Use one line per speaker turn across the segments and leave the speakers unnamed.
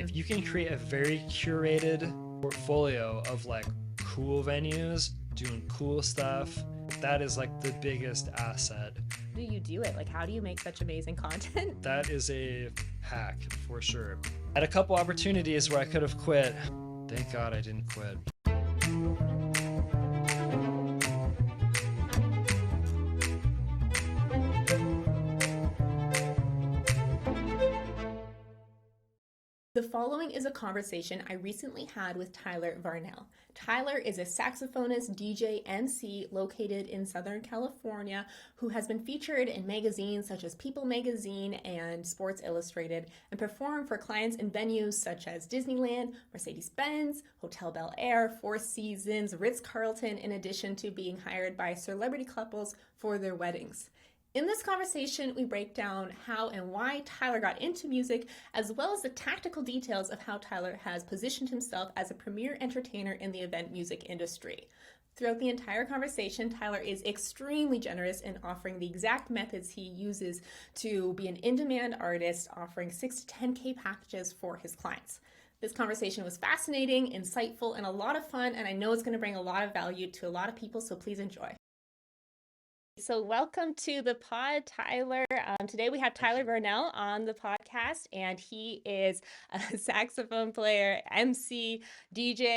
if you can create a very curated portfolio of like cool venues doing cool stuff, that is like the biggest asset.
Do you do it? Like, how do you make such amazing content?
That is a hack for sure. I had a couple opportunities where I could have quit. Thank God I didn't quit.
The following is a conversation I recently had with Tyler Varnell. Tyler is a saxophonist, DJ, MC located in Southern California who has been featured in magazines such as People Magazine and Sports Illustrated and performed for clients in venues such as Disneyland, Mercedes-Benz, Hotel Bel Air, Four Seasons, Ritz-Carlton, in addition to being hired by celebrity couples for their weddings. In this conversation, we break down how and why Tyler got into music, as well as the tactical details of how Tyler has positioned himself as a premier entertainer in the event music industry. Throughout the entire conversation, Tyler is extremely generous in offering the exact methods he uses to be an in-demand artist, offering 6 to 10K packages for his clients. This conversation was fascinating, insightful, and a lot of fun, and I know it's going to bring a lot of value to a lot of people, so please enjoy. So welcome to the pod, Tyler. Today we have Tyler Varnell on the podcast, and he is a saxophone player, MC, DJ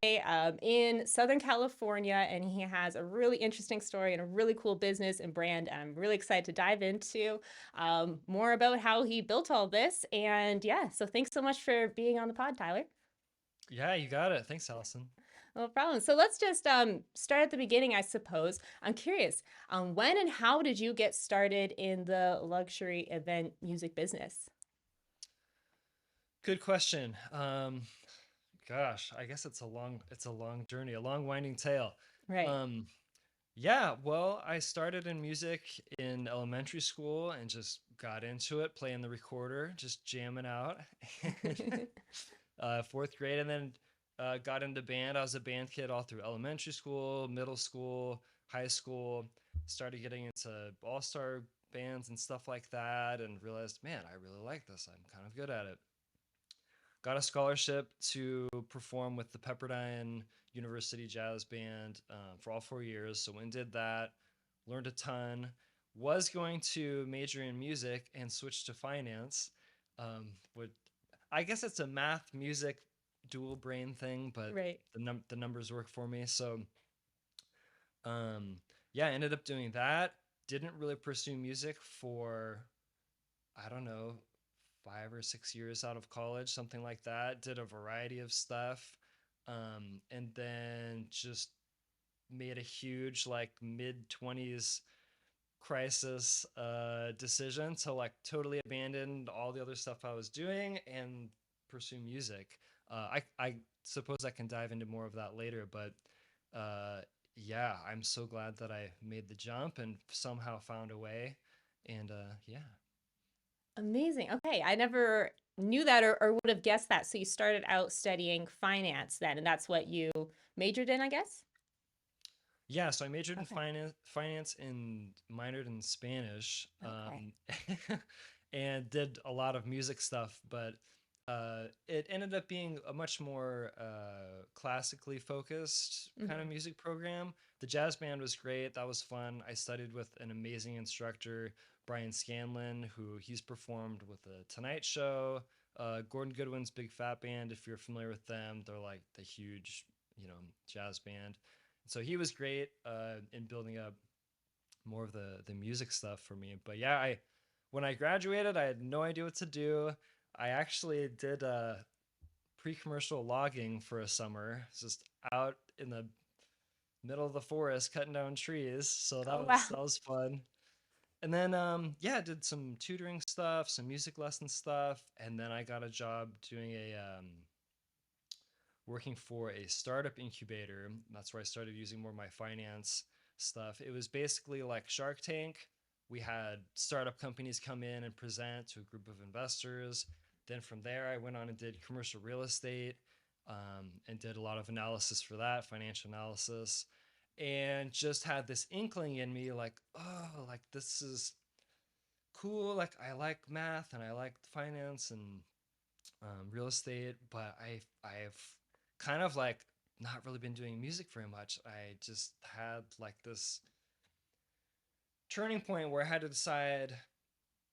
in Southern California, and he has a really interesting story and a really cool business and brand. I'm really excited to dive into more about how he built all this. And yeah, so thanks so much for being on the pod, Tyler.
Yeah, you got it. Thanks, Allison.
No problem. So let's just start at the beginning, I suppose. I'm curious, when and how did you get started in the luxury event music business?
Good question. Gosh, I guess it's a long journey, a long winding tale.
Right.
Yeah, well, I started in music in elementary school and just got into it, playing the recorder, just jamming out. Fourth grade, and then got into band. I was a band kid all through elementary school, middle school, high school. Started getting into all-star bands and stuff like that, and realized, man, I really like this. I'm kind of good at it. Got a scholarship to perform with the Pepperdine University Jazz Band for all 4 years. So went and did that, learned a ton. Was going to major in music and switch to finance. Would I guess it's a math music dual brain thing, but
Right.
the numbers work for me. So um, yeah, I ended up doing that. Didn't really pursue music for, I don't know, 5 or 6 years out of college, something like that. Did a variety of stuff. And then just made a huge like mid 20s crisis decision to like totally abandon all the other stuff I was doing and pursue music. I suppose I can dive into more of that later, but uh, yeah, I'm so glad that I made the jump and somehow found a way. And yeah.
Amazing. Okay. I never knew that or would have guessed that. So you started out studying finance then, and that's what you majored in, I guess?
Yeah, so I majored in
Okay.
finance and minored in Spanish,
Okay.
and did a lot of music stuff. But it ended up being a much more classically focused kind of
Hmm.
music program. The jazz band was great. That was fun. I studied with an amazing instructor, Brian Scanlon, who he's performed with the Tonight Show, Gordon Goodwin's Big Fat Band. If you're familiar with them, they're like the huge, jazz band. So he was great in building up more of the music stuff for me. But yeah, I when I graduated, I had no idea what to do. I actually did pre-commercial logging for a summer, just out in the middle of the forest cutting down trees. So
Oh,
that
wow.
was fun. And then yeah, did some tutoring stuff, some music lesson stuff, and then I got a job doing a working for a startup incubator. That's where I started using more of my finance stuff. It was basically like Shark Tank. We had startup companies come in and present to a group of investors. Then from there, I went on and did commercial real estate and did a lot of analysis for that, financial analysis, and just had this inkling in me like, oh, like this is cool. Like I like math and I like finance and real estate, but I've kind of like not really been doing music very much. I just had like this turning point where I had to decide,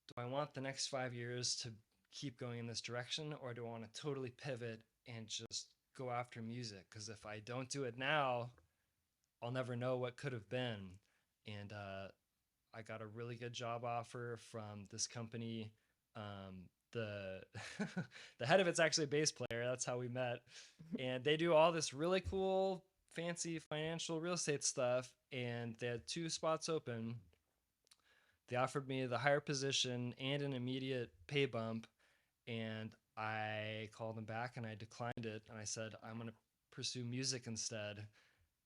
do I want the next 5 years to keep going in this direction, or do I want to totally pivot and just go after music? Because if I don't do it now, I'll never know what could have been. And I got a really good job offer from this company. The the head of it's actually a bass player. That's how we met, and they do all this really cool, fancy financial real estate stuff. And they had two spots open. They offered me the higher position and an immediate pay bump, and I called them back and I declined it. And I said I'm gonna pursue music instead.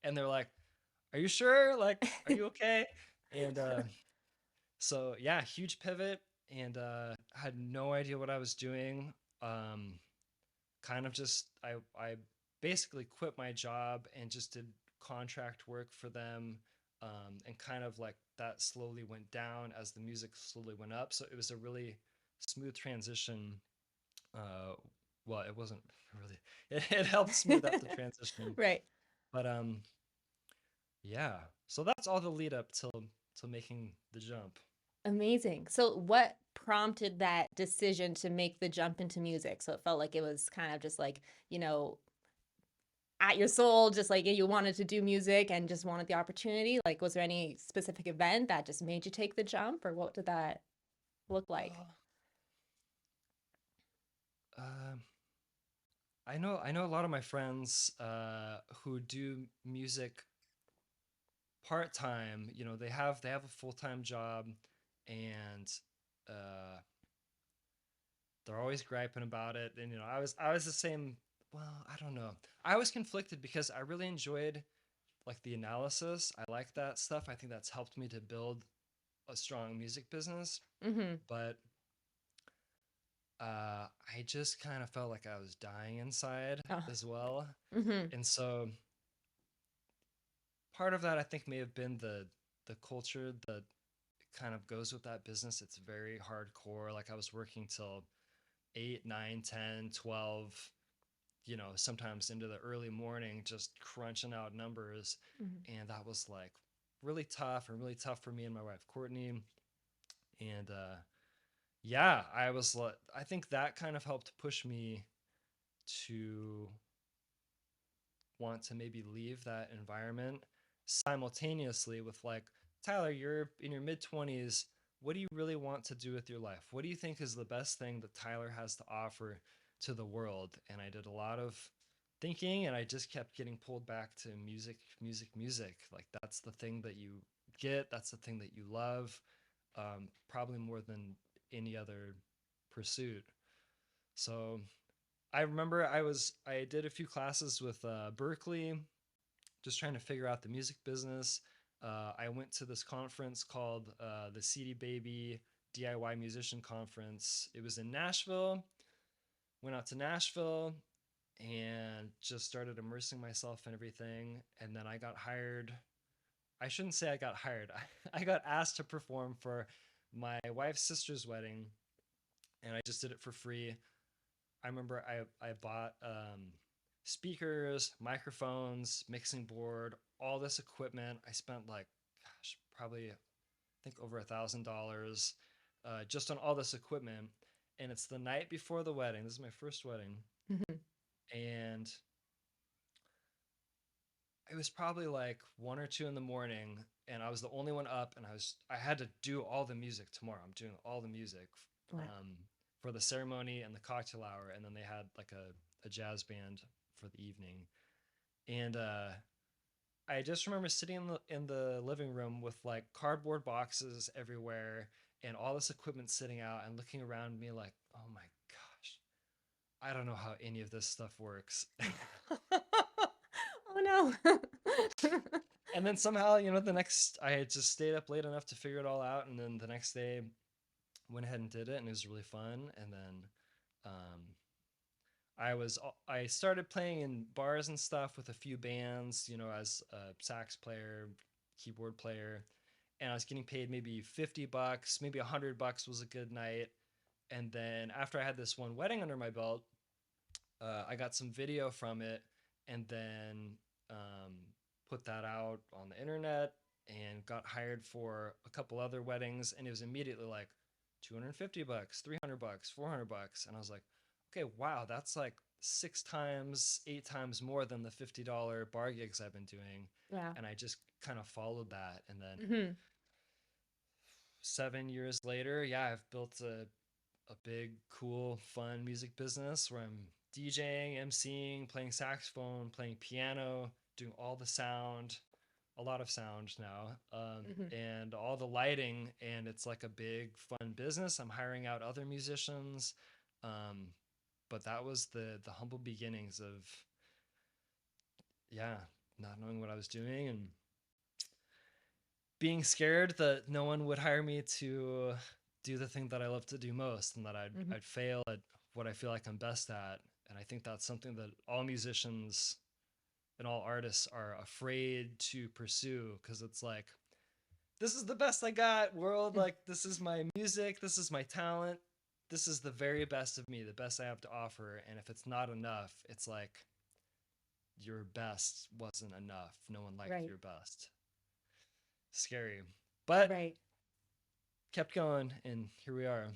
And they're like, "Are you sure? Like, are you okay?" And so yeah, huge pivot, and had no idea what I was doing. Um, Kind of just I basically quit my job and just did contract work for them, and kind of like that slowly went down as the music slowly went up. So it was a really smooth transition. Uh, well, it wasn't really. It helped smooth out the transition,
Right.
but yeah. So that's all the lead up till making the jump.
Amazing. So, what prompted that decision to make the jump into music? So, it felt like it was kind of just like, you know, at your soul, just like you wanted to do music and just wanted the opportunity. Like, was there any specific event that just made you take the jump, or what did that look like?
Uh, uh, I know a lot of my friends who do music part time. They have a full time job, and uh, they're always griping about it. And I was the same. Well, I don't know. I was conflicted because I really enjoyed like the analysis. I like that stuff. I think that's helped me to build a strong music business.
Mm-hmm.
But I just kind of felt like I was dying inside
Oh,
as well.
mm-hmm.
And so part of that I think may have been the culture that kind of goes with that business. It's very hardcore. Like I was working till 8, 9, 10, 12, sometimes into the early morning, just crunching out numbers.
Mm-hmm.
And that was like really tough for me and my wife, Courtney. And yeah, I think that kind of helped push me to want to maybe leave that environment simultaneously with like, Tyler, you're in your mid 20s. What do you really want to do with your life? What do you think is the best thing that Tyler has to offer to the world? And I did a lot of thinking, and I just kept getting pulled back to music, music, music. Like that's the thing that you get, that's the thing that you love, probably more than any other pursuit. So I remember I did a few classes with Berkeley, just trying to figure out the music business. I went to this conference called the CD Baby DIY Musician Conference. It was in Nashville. Went out to Nashville and just started immersing myself in everything. And then I got hired. I shouldn't say I got hired. I got asked to perform for my wife's sister's wedding, and I just did it for free. I remember I bought speakers, microphones, mixing board, all this equipment. I spent like, gosh, probably I think over $1,000 just on all this equipment. And it's the night before the wedding. This is my first wedding,
Mm-hmm.
and it was probably like 1 or 2 in the morning, and I was the only one up, and I had to do all the music tomorrow. I'm doing all the music
Wow.
um, for the ceremony and the cocktail hour, and then they had like a jazz band for the evening. And I just remember sitting in the living room with like cardboard boxes everywhere and all this equipment sitting out, and looking around me like, oh my gosh, I don't know how any of this stuff works.
Oh no.
And then somehow, the next, I had just stayed up late enough to figure it all out, and then the next day went ahead and did it, and it was really fun. And then um, I started playing in bars and stuff with a few bands, as a sax player, keyboard player, and I was getting paid maybe $50, maybe $100 was a good night. And then after I had this one wedding under my belt, I got some video from it, and then um, put that out on the internet and got hired for a couple other weddings, and it was immediately like $250, $300, $400, and I was like, okay, wow, that's like six times, eight times more than the $50 bar gigs I've been doing,
Wow.
and I just kind of followed that, and then
Hmm.
7 years later, yeah, I've built a big, cool, fun music business where I'm DJing, emceeing, playing saxophone, playing piano, doing all the sound, a lot of sound now,
Hmm.
and all the lighting. And it's like a big, fun business. I'm hiring out other musicians. Um, but that was the humble beginnings of, yeah, not knowing what I was doing and being scared that no one would hire me to do the thing that I love to do most, and that
Hmm.
I'd fail at what I feel like I'm best at. And I think that's something that all musicians and all artists are afraid to pursue, because it's like, this is the best I got, world. Like, this is my music, this is my talent, this is the very best of me, the best I have to offer. And if it's not enough, it's like your best wasn't enough. No one liked
Right.
your best. Scary. But
Right.
kept going, and here we are.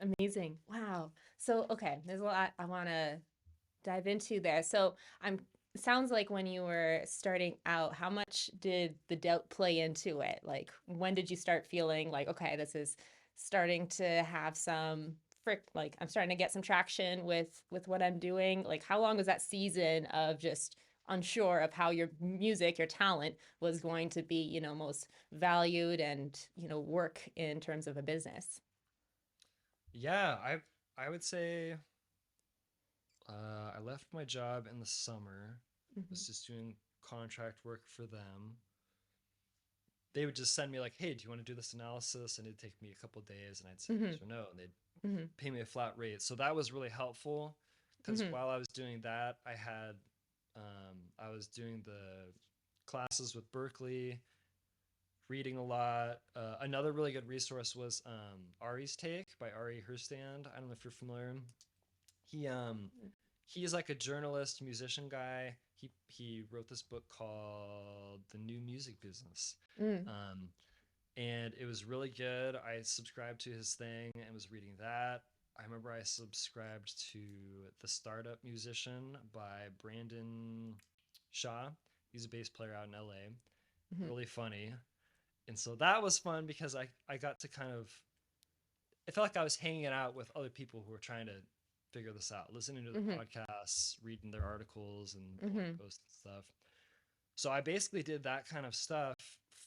Amazing. Wow. So, okay, there's a lot I want to dive into there. So, I'm sounds like when you were starting out, how much did the doubt play into it? Like, when did you start feeling like, okay, this is starting to have some frick, like I'm starting to get some traction with what I'm doing? Like, how long was that season of just unsure of how your music, your talent was going to be, most valued and, work in terms of a business?
Yeah, I would say I left my job in the summer.
Hmm.
Was just doing contract work for them. They would just send me like, "Hey, do you want to do this analysis?" And it'd take me a couple of days, and I'd say
Hmm.
yes or no, and they'd
Hmm.
pay me a flat rate. So that was really helpful, because
Hmm.
while I was doing that, I was doing the classes with Berkeley, reading a lot. Another really good resource was Ari's Take by Ari Herstand. I don't know if you're familiar. He um he's like a journalist, musician guy. He wrote this book called The New Music Business.
Mm.
Um, and it was really good. I subscribed to his thing and was reading that. I remember I subscribed to The Startup Musician by Brandon Shaw. He's a bass player out in LA.
Hmm.
Really funny. And so that was fun, because I got to kind of, it felt like I was hanging out with other people who were trying to figure this out, listening to the
Hmm.
podcasts, reading their articles and blog
Hmm.
posts and stuff. So I basically did that kind of stuff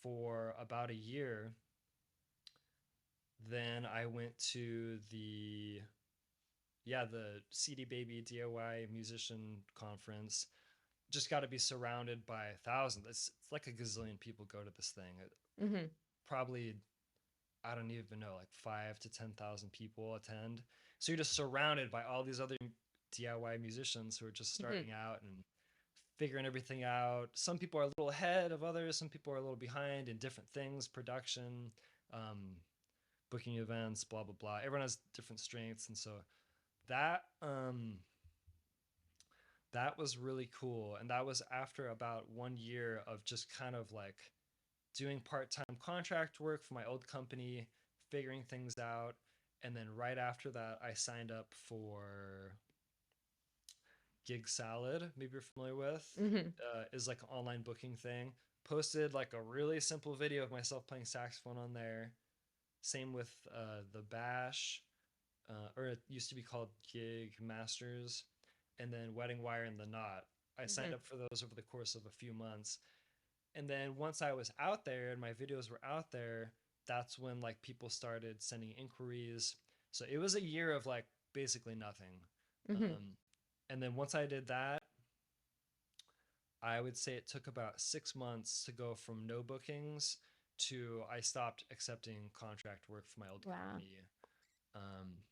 for about a year. Then I went to the CD Baby DIY musician conference. Just got to be surrounded by thousands. It's like a gazillion people go to this thing.
Hmm.
Probably, I don't even know, like 5 to 10,000 people attend. So you're just surrounded by all these other DIY musicians who are just
Hmm.
starting out and figuring everything out. Some people are a little ahead of others. Some people are a little behind in different things, production, um, booking events, blah blah blah. Everyone has different strengths, and so that that was really cool. And that was after about 1 year of just kind of like doing part-time contract work for my old company, figuring things out. And then right after that, I signed up for Gig Salad. Maybe you're familiar with.
Hmm.
Is like an online booking thing. Posted like a really simple video of myself playing saxophone on there. Same with the Bash, or it used to be called Gig Masters, and then Wedding Wire and the Knot. I signed
Hmm.
up for those over the course of a few months, and then once I was out there and my videos were out there, that's when like people started sending inquiries. So it was a year of like basically nothing.
Hmm.
Um, and then once I did that, I would say it took about 6 months to go from no bookings to I stopped accepting contract work for my old
Wow.
company. Um,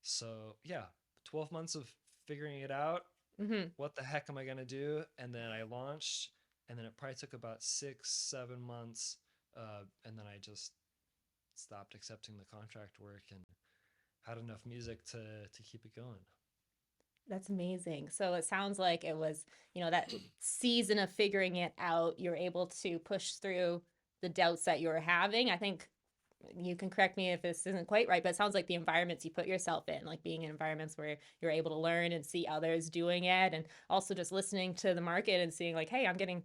so yeah, 12 months of figuring it out.
Hmm.
What the heck am I gonna do? And then I launched, and then it probably took about 6, 7 months, and then I just stopped accepting the contract work and had enough music to keep it going.
That's amazing. So it sounds like it was, that season of figuring it out, you're able to push through the doubts that you were having. I think you can correct me if this isn't quite right, but it sounds like the environments you put yourself in, like being in environments where you're able to learn and see others doing it, and also just listening to the market and seeing like, hey, I'm getting,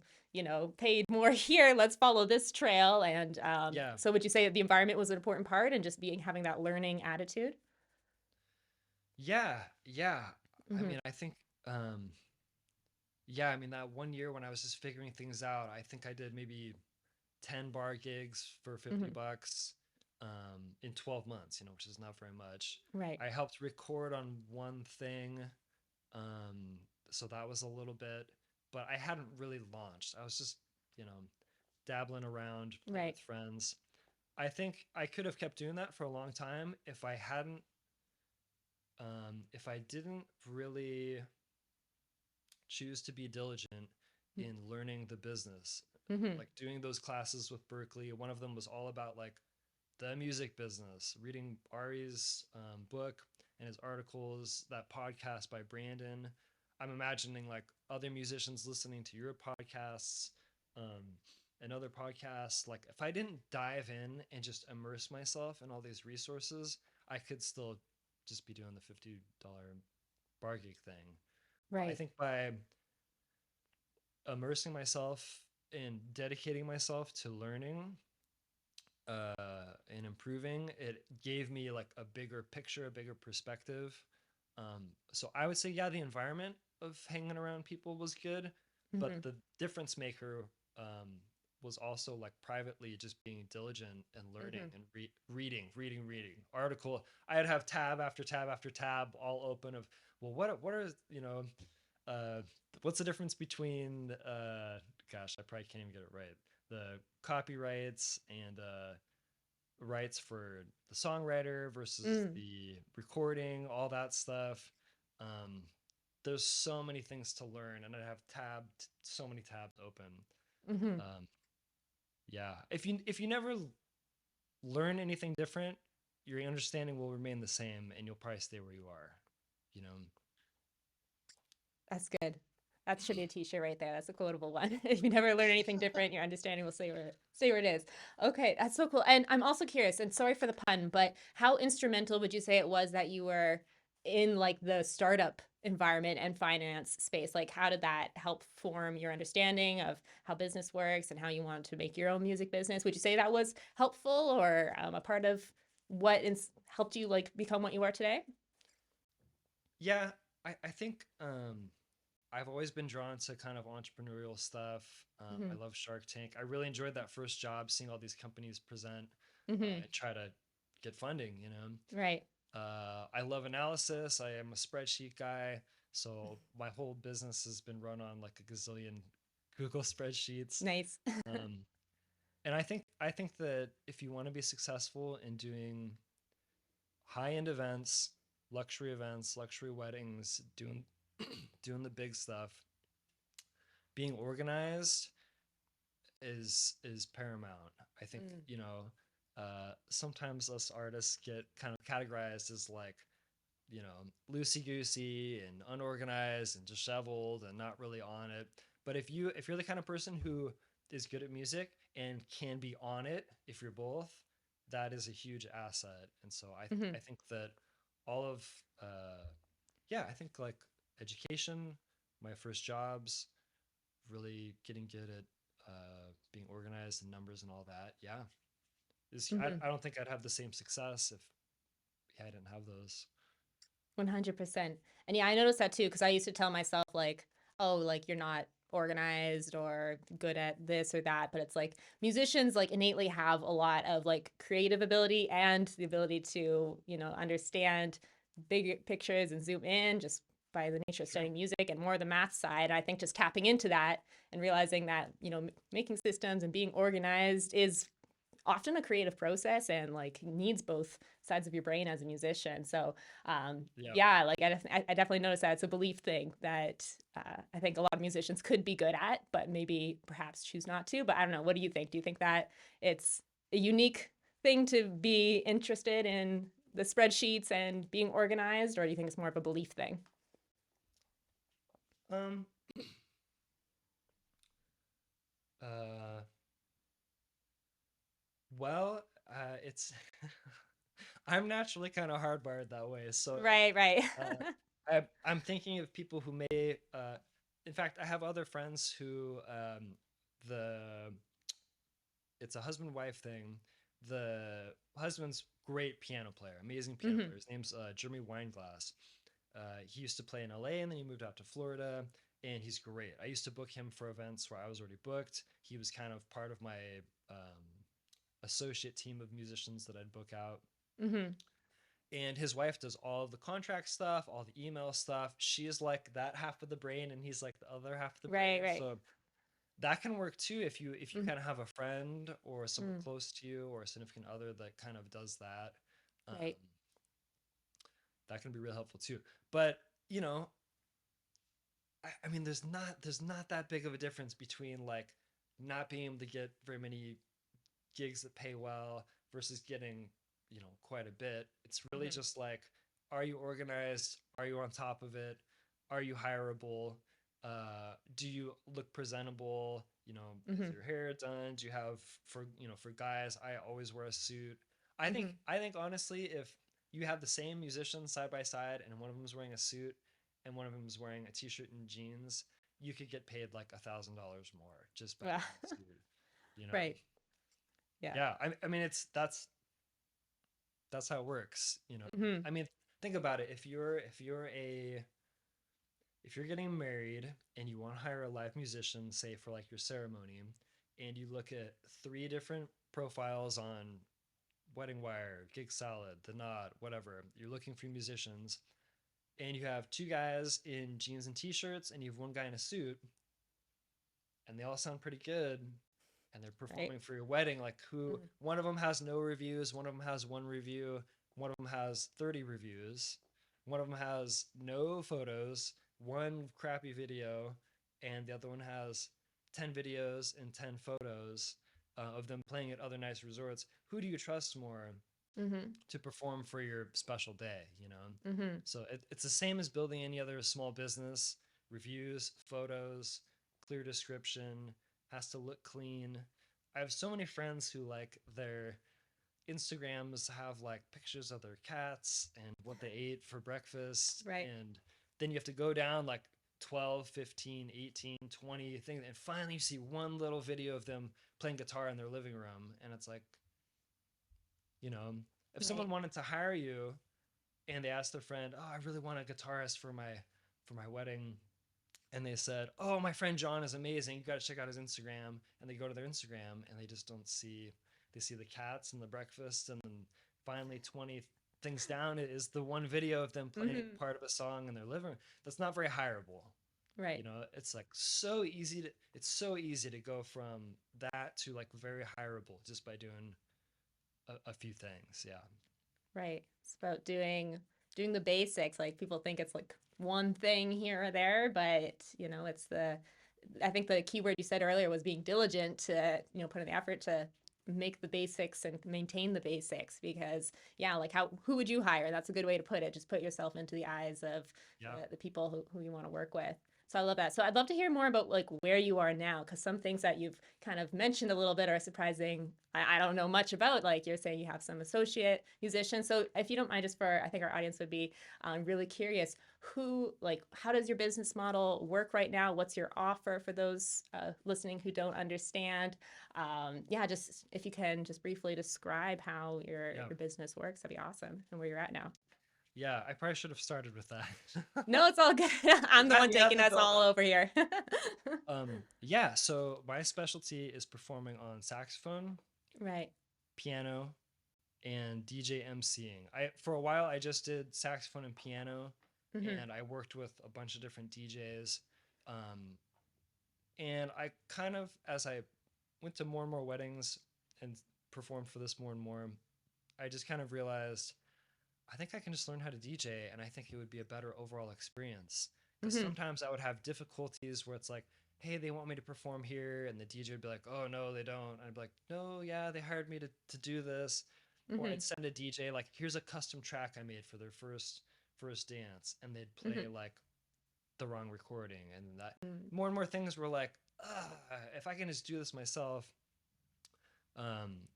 paid more here. Let's follow this trail. And
Yeah.
so would you say that the environment was an important part and just being having that learning attitude?
Yeah. Yeah. I
Mm-hmm.
mean, I think, um, yeah, I mean, that one year when I was just figuring things out, I think I did maybe 10 bar gigs for 50
Mm-hmm.
bucks in 12 months, which is not very much.
Right.
I helped record on one thing. Um, so that was a little bit, but I hadn't really launched. I was just, you know, dabbling around, playing
Right.
with friends. I think I could have kept doing that for a long time if I didn't really choose to be diligent in learning the business.
Mm-hmm.
Like doing those classes with Berkeley, one of them was all about like the music business, reading Ari's book and his articles, that podcast by Brandon. I'm imagining like other musicians listening to your podcasts um, and other podcasts. Like if I didn't dive in and just immerse myself in all these resources, I could still just be doing the $50 bar gig thing. I
Right.
think by immersing myself and dedicating myself to learning and improving, it gave me like a bigger picture, a bigger perspective. So I would say, yeah, the environment of hanging around people was good, but
Mm-hmm.
the difference maker was also like privately just being diligent and learning
Mm-hmm.
and reading article. I'd have tab after tab after tab all open of, well, what are uh, what's the difference between gosh, I probably can't even get it right. The copyrights and rights for the songwriter versus
Mm.
the recording, all that stuff. Um, there's so many things to learn, and I have tabbed so many tabs open.
Mm-hmm.
Um, yeah, if you never learn anything different, your understanding will remain the same, and you'll probably stay where you are. You know,
That's good. That should be a t-shirt right there. That's a quotable one. If you never learn anything different, your understanding will stay where it is. Okay, that's so cool. And I'm also curious, and sorry for the pun, but how instrumental would you say it was that you were in like the startup environment and finance space? Like how did that help form your understanding of how business works and how you want to make your own music business? Would you say that was helpful or a part of what helped you like become what you are today?
yeah, I think I've always been drawn to kind of entrepreneurial stuff.
Mm-hmm.
I love Shark Tank. I really enjoyed that first job, seeing all these companies present
Mm-hmm.
and try to get funding.
Right.
I love analysis. I am a spreadsheet guy, so my whole business has been run on like a gazillion Google spreadsheets.
Nice.
Um, and I think that if you want to be successful in doing high end events, luxury weddings, doing the big stuff, being organized is paramount. I think
Mm.
sometimes us artists get kind of categorized as like loosey goosey and unorganized and disheveled and not really on it. But if you're the kind of person who is good at music and can be on it, if you're both, that is a huge asset. And so I
Mhm.
I think that all of uh, yeah, I think like education, my first jobs, really getting good at being organized and numbers and all that. Yeah,
Mhm.
I don't think I'd have the same success if I didn't have those.
100%. And yeah, I noticed that too because I used to tell myself like, "Oh, like you're not organized or good at this or that." But it's like musicians like innately have a lot of like creative ability and the ability to, understand big pictures and zoom in just by the nature of
Sure.
studying music and more the math side. I think just tapping into that and realizing that, making systems and being organized is often a creative process and like needs both sides of your brain as a musician. So
Yeah.
yeah, like I definitely noticed that it's a belief thing that I think a lot of musicians could be good at, but maybe perhaps choose not to. But I don't know. What do you think? Do you think that it's a unique thing to be interested in the spreadsheets and being organized, or do you think it's more of a belief thing?
Um, uh, well, it's I'm naturally kind of hardwired that way. So
Right, right.
I'm thinking of people who in fact, I have other friends who, the, it's a husband wife thing. The husband's great piano player, amazing piano
Hmm.
player. His name's Jeremy Weinglass. He used to play in LA and then he moved out to Florida, and he's great. I used to book him for events where I was already booked. He was kind of part of my um, associate team of musicians that I'd book out.
Hmm.
And his wife does all of the contract stuff, all the email stuff. She's like that half of the brain, and he's like the other half of the
Right,
brain.
right.
So that can work too if you
Hmm.
kind of have a friend or someone
Mm.
close to you or a significant other that kind of does that.
Right.
Um, that can be real helpful too. But you know, I mean, there's not that big of a difference between like not being able to get very many gigs that pay well versus getting, quite a bit. It's really
Hmm.
just like, are you organized? Are you on top of it? Are you hireable? Do you look presentable? Is
Hmm.
your hair done? Do you have, for guys, I always wear a suit. I think
Hmm.
I think honestly, if you have the same musicians side by side and one of them is wearing a suit and one of them is wearing a t-shirt and jeans, you could get paid like $1,000 more just by
Well,
wearing a suit. You know?
right. Yeah.
Yeah, I mean that's how it works.
Hmm.
I mean, think about it. If you're getting married and you want to hire a live musician, say for like your ceremony, and you look at three different profiles on Wedding Wire, Gig Salad, The Knot, whatever, you're looking for musicians, and you have two guys in jeans and t-shirts, and you have one guy in a suit, and they all sound pretty good, and they're
Right.
performing for your wedding, like who
Hmm.
one of them has no reviews, one of them has one review, one of them has 30 reviews, one of them has no photos, one crappy video, and the other one has 10 videos and 10 photos of them playing at other nice resorts. Who do you trust more
Hmm.
to perform for your special day?
Hmm.
So it's the same as building any other small business. Reviews, photos, clear description, has to look clean. I have so many friends who like their Instagrams have like pictures of their cats and what they ate for breakfast,
Right.
and then you have to go down like 12, 15, 18, 20 things, and finally you see one little video of them playing guitar in their living room, and it's like, you know, if
Right.
someone wanted to hire you and they asked their friend, "Oh, I really want a guitarist for my wedding," and they said, "Oh, my friend John is amazing. You got to check out his Instagram." And they go to their Instagram and they just don't see. They see the cats and the breakfast, and then finally 20 things down is the one video of them playing
Hmm.
part of a song in their living room. That's not very hireable.
Right.
It's like so easy to go from that to like very hireable just by doing a few things. Yeah.
Right. It's about doing the basics. Like people think it's like one thing here or there, but it's the I think the key word you said earlier was being diligent to, put in the effort to make the basics and maintain the basics because yeah, like who would you hire? That's a good way to put it. Just put yourself into the eyes of
Yeah.
the people who you want to work with. So I love that. So I'd love to hear more about like where you are now, because some things that you've kind of mentioned a little bit are surprising. I don't know much about. Like you're saying, you have some associate musicians. So if you don't mind, just for I think our audience would be really curious. How does your business model work right now? What's your offer for those listening who don't understand? Yeah, just if you can just briefly describe how your
Yeah.
your business works, that'd be awesome, and where you're at now.
Yeah, I probably should have started with that.
No, it's all good. I'm the one
You had
taking
the
us
build
all
up.
over here.
Yeah, so my specialty is performing on saxophone,
Right.
piano, and DJ emceeing. For a while I just did saxophone and piano,
Hmm.
and I worked with a bunch of different DJs. Um, and I kind of, as I went to more and more weddings and performed for this more and more, I just kind of realized I think I can just learn how to DJ, and I think it would be a better overall experience. Because
Hmm.
sometimes I would have difficulties where it's like, hey, they want me to perform here, and the DJ would be like, oh no, they don't. And I'd be like, no, yeah, they hired me to do this. Or
Hmm.
I'd send a DJ like, here's a custom track I made for their first dance, and they'd play
Hmm.
like the wrong recording, and that
Mm.
more and more things were like, if I can just do this myself, um,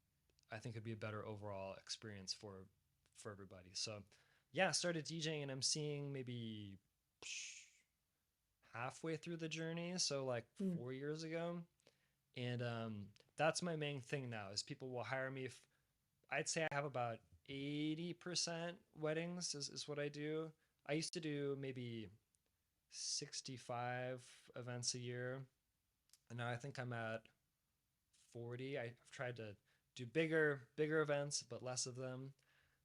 I think it'd be a better overall experience for everybody. So yeah, started DJing and emceeing maybe halfway through the journey, so like
Mm.
4 years ago, and that's my main thing now. Is people will hire me if I'd say I have about 80% weddings is what I do. I used to do maybe 65 events a year, and now I think I'm at 40. I've tried to do bigger events, but less of them.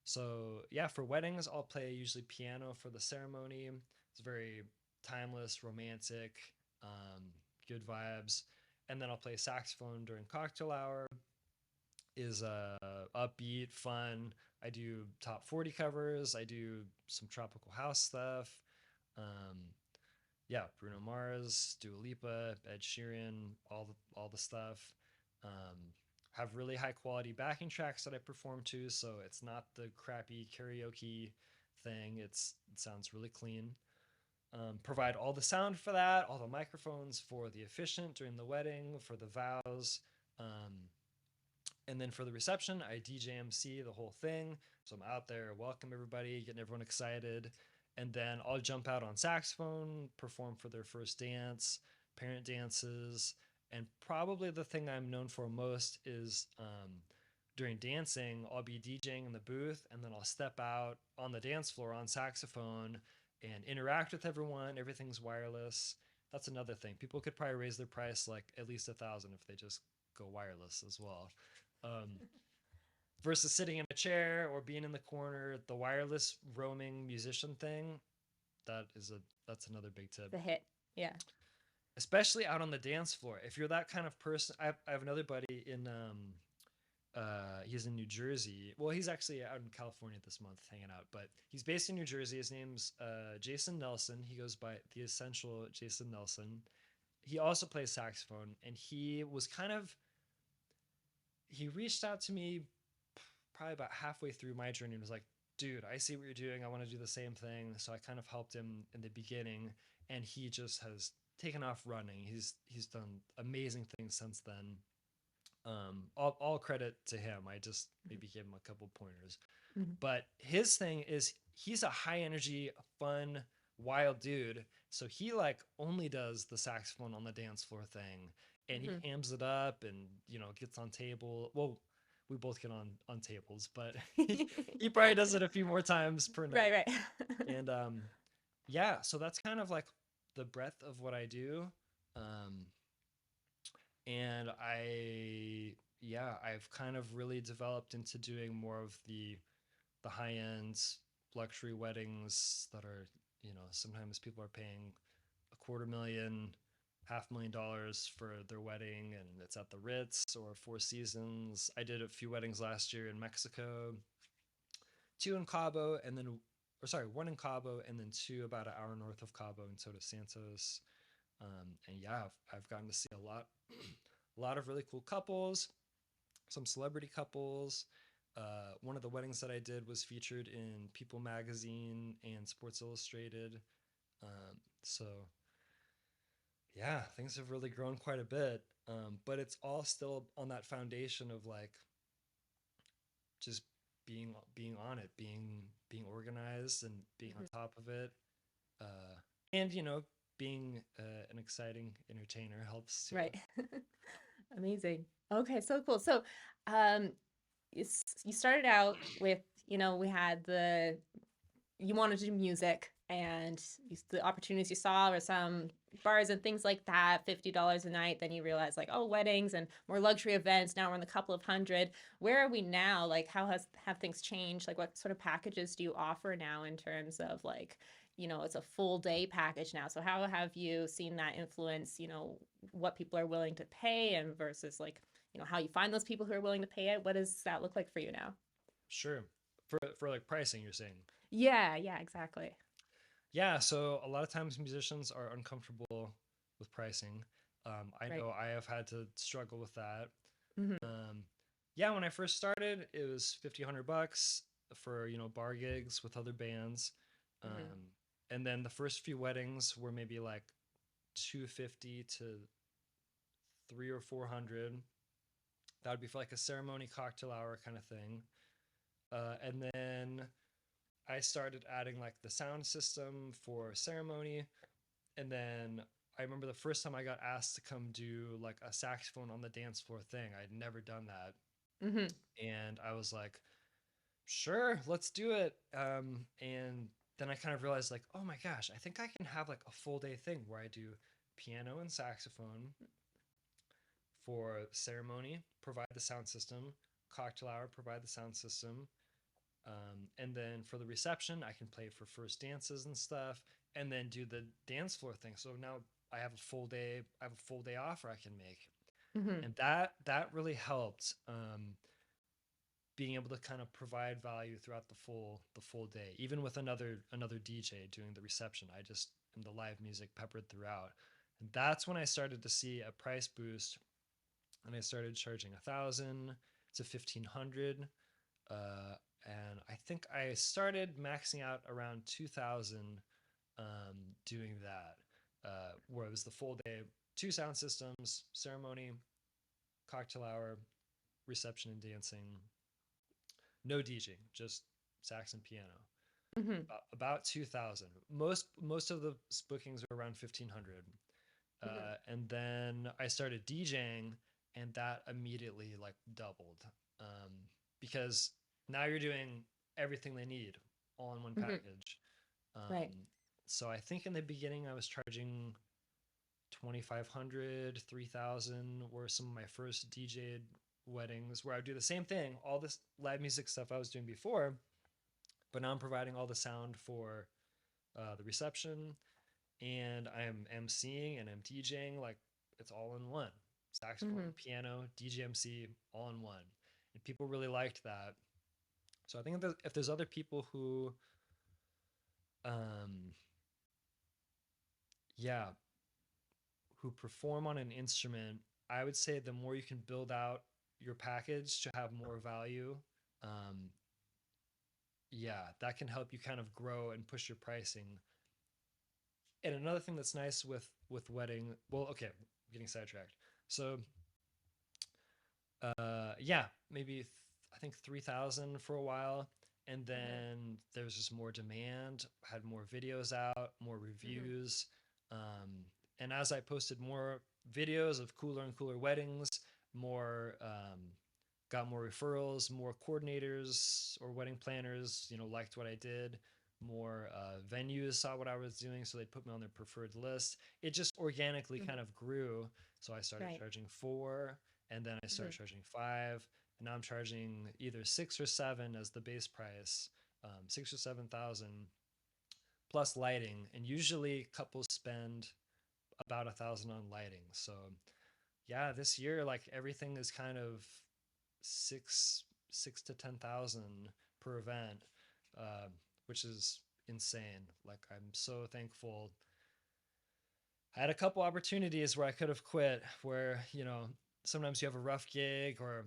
So yeah, for weddings, I'll play usually piano for the ceremony. It's very timeless, romantic, um, good vibes. And then I'll play saxophone during cocktail hour. Is upbeat, fun. I do top 40 covers. I do some tropical house stuff. Um, yeah, Bruno Mars, Dua Lipa, Ed Sheeran, all the stuff. Have really high quality backing tracks that I perform to, so it's not the crappy karaoke thing. It sounds really clean. Provide all the sound for that, all the microphones for the officiant during the wedding, for the vows. Um, and then for the reception, I DJ MC the whole thing. So I'm out there, welcome everybody, getting everyone excited. And then I'll jump out on saxophone, perform for their first dance, parent dances. And probably the thing I'm known for most is during dancing, I'll be DJing in the booth and then I'll step out on the dance floor on saxophone and interact with everyone. Everything's wireless. That's another thing. People could probably raise their price like at least 1,000 if they just go wireless as well. Um, versus sitting in a chair or being in the corner, the wireless roaming musician thing, that is a that's another big tip.
The hit. Yeah.
Especially out on the dance floor. If you're that kind of person, I have another buddy in he's in New Jersey. Well, he's actually out in California this month hanging out, but he's based in New Jersey. His name's Jason Nelson. He goes by the Essential Jason Nelson. He also plays saxophone, and he reached out to me probably about halfway through my journey and was like, dude, I see what you're doing. I want to do the same thing. So I kind of helped him in the beginning, and he just has taken off running. He's done amazing things since then. All credit to him. I just maybe gave him a couple pointers.
Mm-hmm.
But his thing is he's a high energy, fun, wild dude. So he like only does the saxophone on the dance floor thing, and he
Mm-hmm.
amps it up and gets on table. Well, we both get on tables, but he probably does it a few more times per
Right,
night.
right.
And yeah, so that's kind of like the breadth of what I do. Um, and I've kind of really developed into doing more of the high end luxury weddings that are, sometimes people are paying a quarter million, $500,000 for their wedding, and it's at the Ritz or Four Seasons. I did a few weddings last year in Mexico, two in Cabo, and then, or sorry, one in Cabo, and then two about an hour north of Cabo in Todos Santos. And yeah, I've gotten to see a lot of really cool couples, some celebrity couples. One of the weddings that I did was featured in People Magazine and Sports Illustrated. So yeah, things have really grown quite a bit. But it's all still on that foundation of like just being on it, being organized and being on
Mhm.
top of it. And being an exciting entertainer helps too.
Right. Amazing. Okay, so cool. So, um, you started out with, we had you wanted to do music and the opportunities you saw were some bars and things like that, $50 a night. Then you realize like, oh, weddings and more luxury events. Now we're in the couple of hundred. Where are we now? Like, have things changed? Like, what sort of packages do you offer now in terms of like, it's a full day package now. So how have you seen that influence, what people are willing to pay and versus like, how you find those people who are willing to pay it? What does that look like for you now?
Sure. For like pricing, you're saying.
Yeah, yeah, exactly.
Yeah, so a lot of times musicians are uncomfortable with pricing. I
Right.
know I have had to struggle with that.
Hmm.
Um, yeah, when I first started, it was 50, $100 for bar gigs with other bands.
Hmm.
Um, And then the first few weddings were maybe like 250 to 300 or 400. That would be for like a ceremony cocktail hour kind of thing. And then I started adding like the sound system for ceremony. And then I remember the first time I got asked to come do like a saxophone on the dance floor thing. I'd never done that.
Mm-hmm.
And I was like, sure, let's do it. And then I kind of realized, like, oh my gosh, I think I can have like a full day thing where I do piano and saxophone for ceremony, provide the sound system, cocktail hour, provide the sound system. And then for the reception, I can play for first dances and stuff, and then do the dance floor thing. So now I have a full day. I have a full day off where I can make,
Mm-hmm.
and that really helped. Being able to kind of provide value throughout the full day, even with another DJ doing the reception. I just am the live music peppered throughout, and that's when I started to see a price boost, and I started charging 1,000 to 1,500. And I think I started maxing out around 2,000, doing that, where it was the full day, two sound systems, ceremony, cocktail hour, reception and dancing, no DJing, just sax and piano.
Mm-hmm.
About 2,000. Most of the bookings are around 1,500.
Mm-hmm.
And then I started DJing, and that immediately like doubled, um, because now you're doing everything they need all in one
Mm-hmm.
package.
Right.
So I think in the beginning I was charging 2,500, 3,000 were some of my first DJ weddings, where I would do the same thing, all this live music stuff I was doing before, but now I'm providing all the sound for the reception, and I'm emceeing and I'm DJing. Like, it's all in one: saxophone,
Mm-hmm.
piano, DJ, MC, all in one. And people really liked that. So I think if there's other people who, um, yeah, who perform on an instrument, I would say the more you can build out your package to have more value, um, yeah, that can help you kind of grow and push your pricing. And another thing that's nice with wedding, well, okay, I'm getting sidetracked. So, yeah, maybe I think 3,000 for a while, and
Mm-hmm.
then there's just more demand. Had more videos out, more
Mm-hmm.
reviews, um, and as I posted more videos of cooler and cooler weddings, more got more referrals, more coordinators or wedding planners, liked what I did. More venues saw what I was doing, so they'd put me on their preferred list. It just organically
Mm-hmm.
kind of grew. So I started
Right.
charging four, and then I
Mm-hmm.
started charging five, and now I'm charging either six or seven as the base price, 6 or 7 thousand plus lighting. And usually couples spend about 1,000 on lighting. So yeah, this year like everything is kind of six to 10,000 per event, uh, which is insane. Like, I'm so thankful. I had a couple opportunities where I could have quit, where sometimes you have a rough gig, or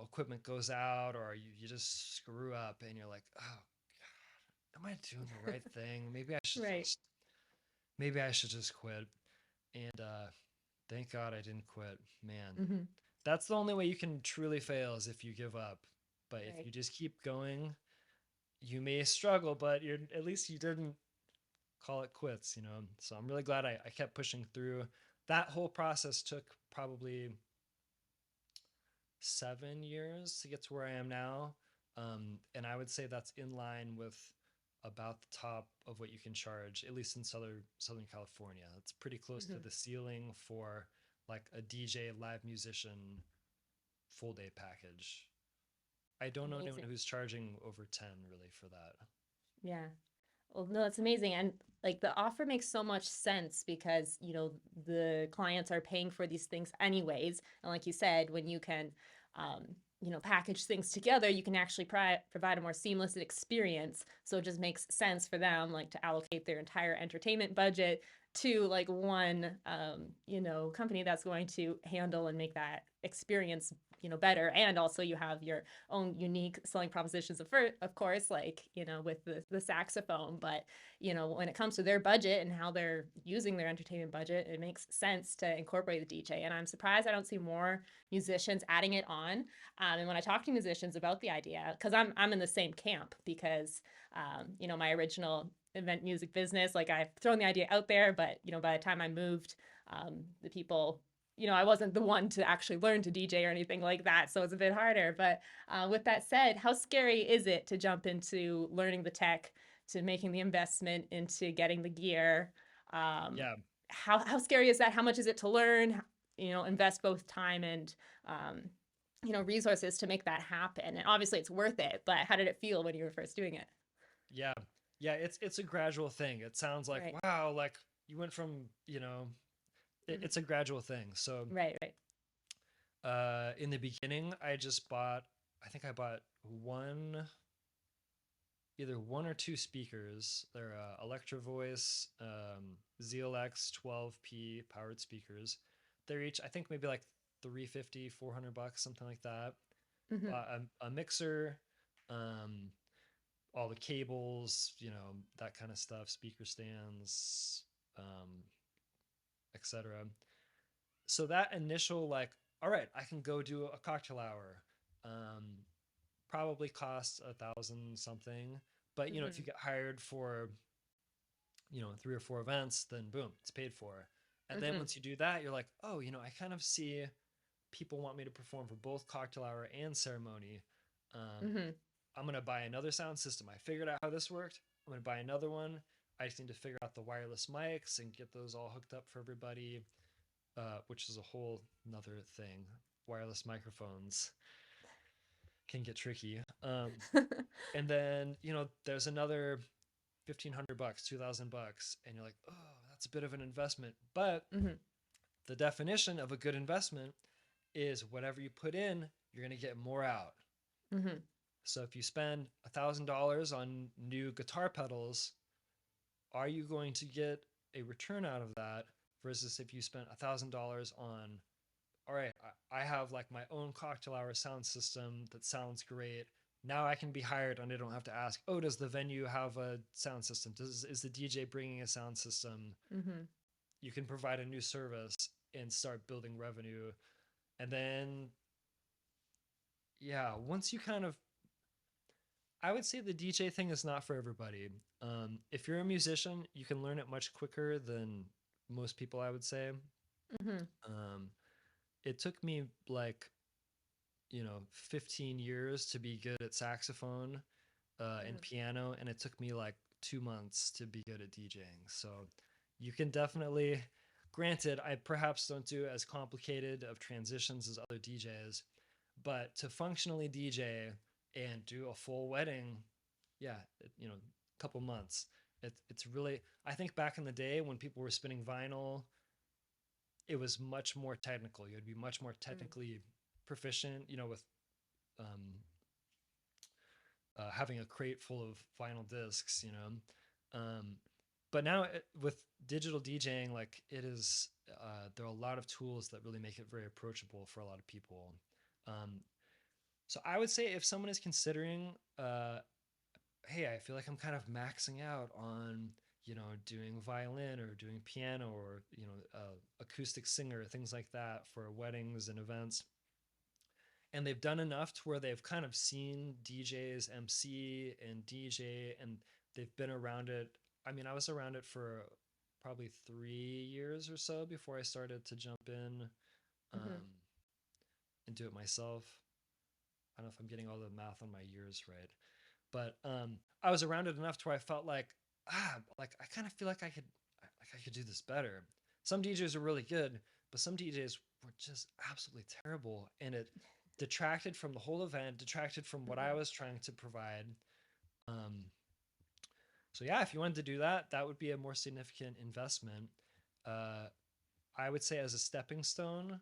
equipment goes out, or you just screw up and you're like, oh God, am I doing the right thing?
Right.
Maybe I should just quit. And thank God I didn't quit, man.
Mm-hmm.
That's the only way you can truly fail, is if you give up. But if
Right.
you just keep going, you may struggle, but at least you didn't call it quits. So I'm really glad I kept pushing through. That whole process took probably 7 years to get to where I am now. And I would say that's in line with about the top of what you can charge, at least in Southern California. It's pretty close to
Mm-hmm.
the ceiling for like a DJ live musician full day package. I don't know anyone
Amazing.
who's charging over 10 really for that.
Yeah. Well, no, that's amazing. And like the offer makes so much sense because, the clients are paying for these things anyways. And like you said, when you can, um, package things together, you can actually provide a more seamless experience. So it just makes sense for them, like, to allocate their entire entertainment budget to like one, company that's going to handle and make that experience better. And also you have your own unique selling propositions of course, like, with the saxophone. But, when it comes to their budget and how they're using their entertainment budget, it makes sense to incorporate the DJ. And I'm surprised I don't see more musicians adding it on. And when I talk to musicians about the idea, because I'm in the same camp, because my original event music business, like, I've thrown the idea out there, but by the time I moved, the people, I wasn't the one to actually learn to DJ or anything like that, so it's a bit harder. But with that said, how scary is it to jump into learning the tech, to making the investment into getting the gear? um,
Yeah.
how scary is that? How much is it to learn, invest both time and um, resources to make that happen? And obviously it's worth it, but how did it feel when you were first doing it?
Yeah. Yeah, it's a gradual thing. It sounds like,
Right.
wow, like you went from,
Mm-hmm.
it's a gradual thing. So,
Right, right.
in the beginning, I think I bought either one or two speakers. They're Electro Voice, ZLX 12P powered speakers. They're each, I think, maybe like 350, $400, something like that.
Mm-hmm.
A mixer, um, all the cables, that kind of stuff, speaker stands, um, etc. So that initial, like, all right, I can go do a cocktail hour. Um, Probably costs 1,000 something, but if
Mm-hmm.
you get hired for 3 or 4 events, then boom, it's paid for. And then
Mm-hmm.
once you do that, you're like, oh, I kind of see people want me to perform for both cocktail hour and ceremony. Um,
Mm-hmm.
I'm gonna buy another sound system. I figured out how this worked. I'm gonna buy another one. I just need to figure out the wireless mics and get those all hooked up for everybody, which is a whole another thing. Wireless microphones can get tricky. And then there's another 1,500 bucks, 2,000 bucks, and you're like, oh, that's a bit of an investment. But
Mm-hmm.
the definition of a good investment is whatever you put in, you're gonna get more out.
Mm-hmm.
So if you spend $1,000 on new guitar pedals, are you going to get a return out of that versus if you spent $1,000 on, all right, I have like my own cocktail hour sound system that sounds great. Now I can be hired and I don't have to ask, oh, does the venue have a sound system? Is the DJ bringing a sound system?
Mm-hmm.
You can provide a new service and start building revenue. And then, yeah, once you kind of, I would say the DJ thing is not for everybody. If you're a musician, you can learn it much quicker than most people, I would say.
Mm-hmm.
Um, it took me like 15 years to be good at saxophone and piano, and it took me like 2 months to be good at DJing. So you can definitely, granted, I perhaps don't do as complicated of transitions as other DJs, but to functionally DJ and do a full wedding, yeah, a couple months. It's really, I think back in the day when people were spinning vinyl, it was much more technical. You'd be much more
Mm-hmm.
technically proficient, with um, having a crate full of vinyl discs, but now with digital DJing, like it is, there are a lot of tools that really make it very approachable for a lot of people. Um, so I would say if someone is considering, hey, I feel like I'm kind of maxing out on, doing violin or doing piano or, acoustic singer, things like that for weddings and events. And they've done enough to where they've kind of seen DJs MC and DJ, and they've been around it. I mean, I was around it for probably 3 years or so before I started to jump in
Mm-hmm.
um, and do it myself. I don't know if I'm getting all the math on my years right, but I was around it enough to where I felt like, like I kind of feel like I could do this better. Some DJs are really good, but some DJs were just absolutely terrible, and it detracted from the whole event, detracted from what I
Mm-hmm.
was trying to provide. Um, so yeah, if you wanted to do that, that would be a more significant investment. Uh, I would say as a stepping stone,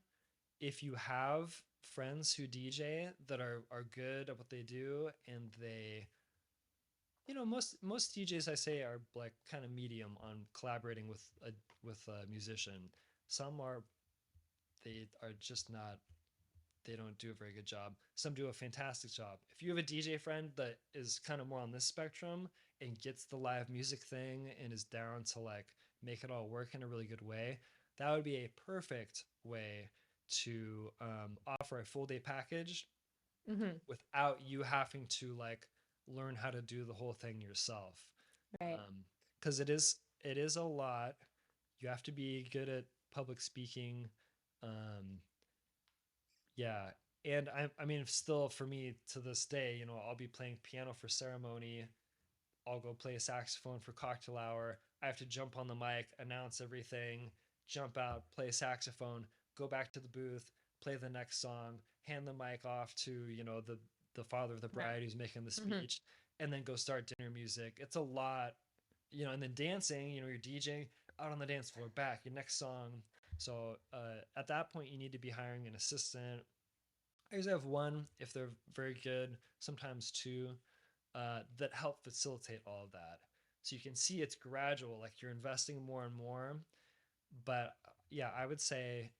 if you have friends who DJ that are good at what they do, and they, most DJs I say are like kind of medium on collaborating with a musician. Some are, they are just not they don't do a very good job. Some do a fantastic job. If you have a DJ friend that is kind of more on this spectrum and gets the live music thing and is down to like make it all work in a really good way, that would be a perfect way to offer a full day package
Hmm.
without you having to like learn how to do the whole thing yourself.
Right.
Because it is a lot. You have to be good at public speaking. Um, yeah, and I mean, still for me to this day, I'll be playing piano for ceremony. I'll go play a saxophone for cocktail hour. I have to jump on the mic, announce everything, jump out, play saxophone, go back to the booth, play the next song, hand the mic off to, the father of the
Right.
bride who's making the
Hmm.
speech, and then go start dinner music. It's a lot, and then dancing, you're DJing out on the dance floor, back, your next song. So at that point, you need to be hiring an assistant. I usually have one if they're very good, sometimes two, that help facilitate all of that. So you can see it's gradual, like you're investing more and more. But yeah, I would say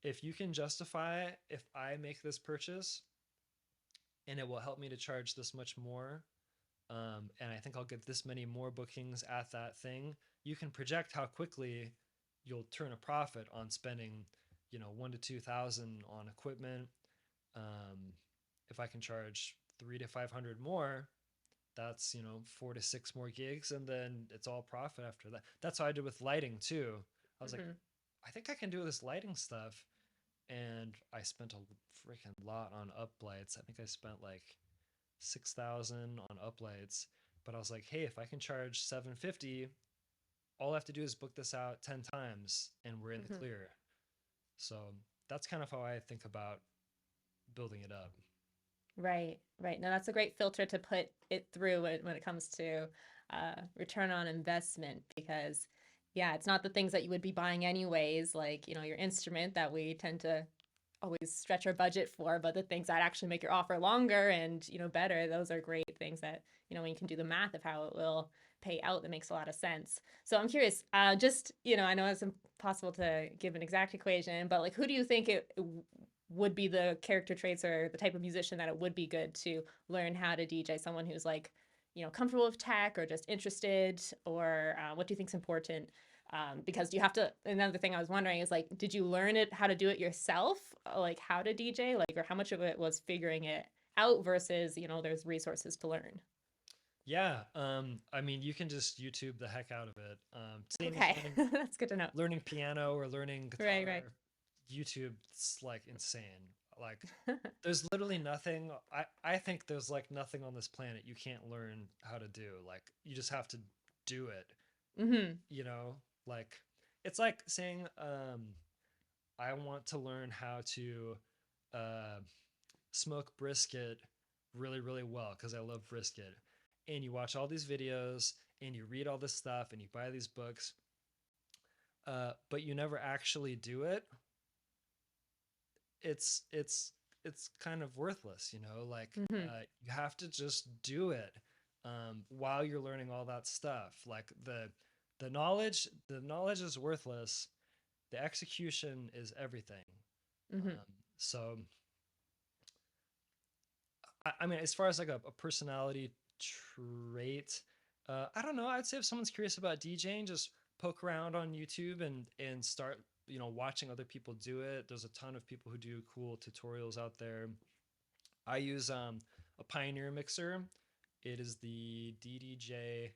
if you can justify if I make this purchase and it will help me to charge this much more, and I think I'll get this many more bookings at that thing, you can project how quickly you'll turn a profit on spending, 1 to 2 thousand on equipment. Um, if I can charge 3 to 500 more, that's 4 to 6 more gigs, and then it's all profit after that. That's how I did with lighting too. I was like,
Hmm.
I think I can do this lighting stuff, and I spent a freaking lot on uplights. I think I spent like 6,000 on uplights, but I was like, hey, if I can charge 750, all I have to do is book this out 10 times and we're in the
Hmm.
clear. So that's kind of how I think about building it up.
Right, right. No, that's a great filter to put it through when it comes to return on investment because, yeah, it's not the things that you would be buying anyways, like, your instrument that we tend to always stretch our budget for, but the things that actually make your offer longer and, better, those are great things that, when you can do the math of how it will pay out, that makes a lot of sense. So I'm curious, just, I know it's impossible to give an exact equation, but like, who do you think it would be the character traits or the type of musician that it would be good to learn how to DJ? Someone who's like, comfortable with tech or just interested, or what do you think's important? Because do you have to? Another thing I was wondering is like, did you learn it how to do it yourself, like how to DJ, like, or how much of it was figuring it out versus there's resources to learn.
Yeah, I mean, you can just YouTube the heck out of it. Same as
Okay, that's good to know.
learning piano or learning
Right, right.
guitar. YouTube's like insane. Like, there's literally nothing. I think there's like nothing on this planet you can't learn how to do. Like, you just have to do it.
Mm-hmm.
You know, like it's like saying, I want to learn how to uh, smoke brisket really, really well because I love brisket. And you watch all these videos and you read all this stuff and you buy these books, but you never actually do it. It's kind of worthless, like
Mm-hmm.
you have to just do it while you're learning all that stuff. Like the knowledge is worthless. The execution is everything.
Mm-hmm.
So I mean, as far as like a personality trait, I don't know. I'd say if someone's curious about DJing, just poke around on YouTube and start watching other people do it. There's a ton of people who do cool tutorials out there. I use a Pioneer mixer. It is the DDJ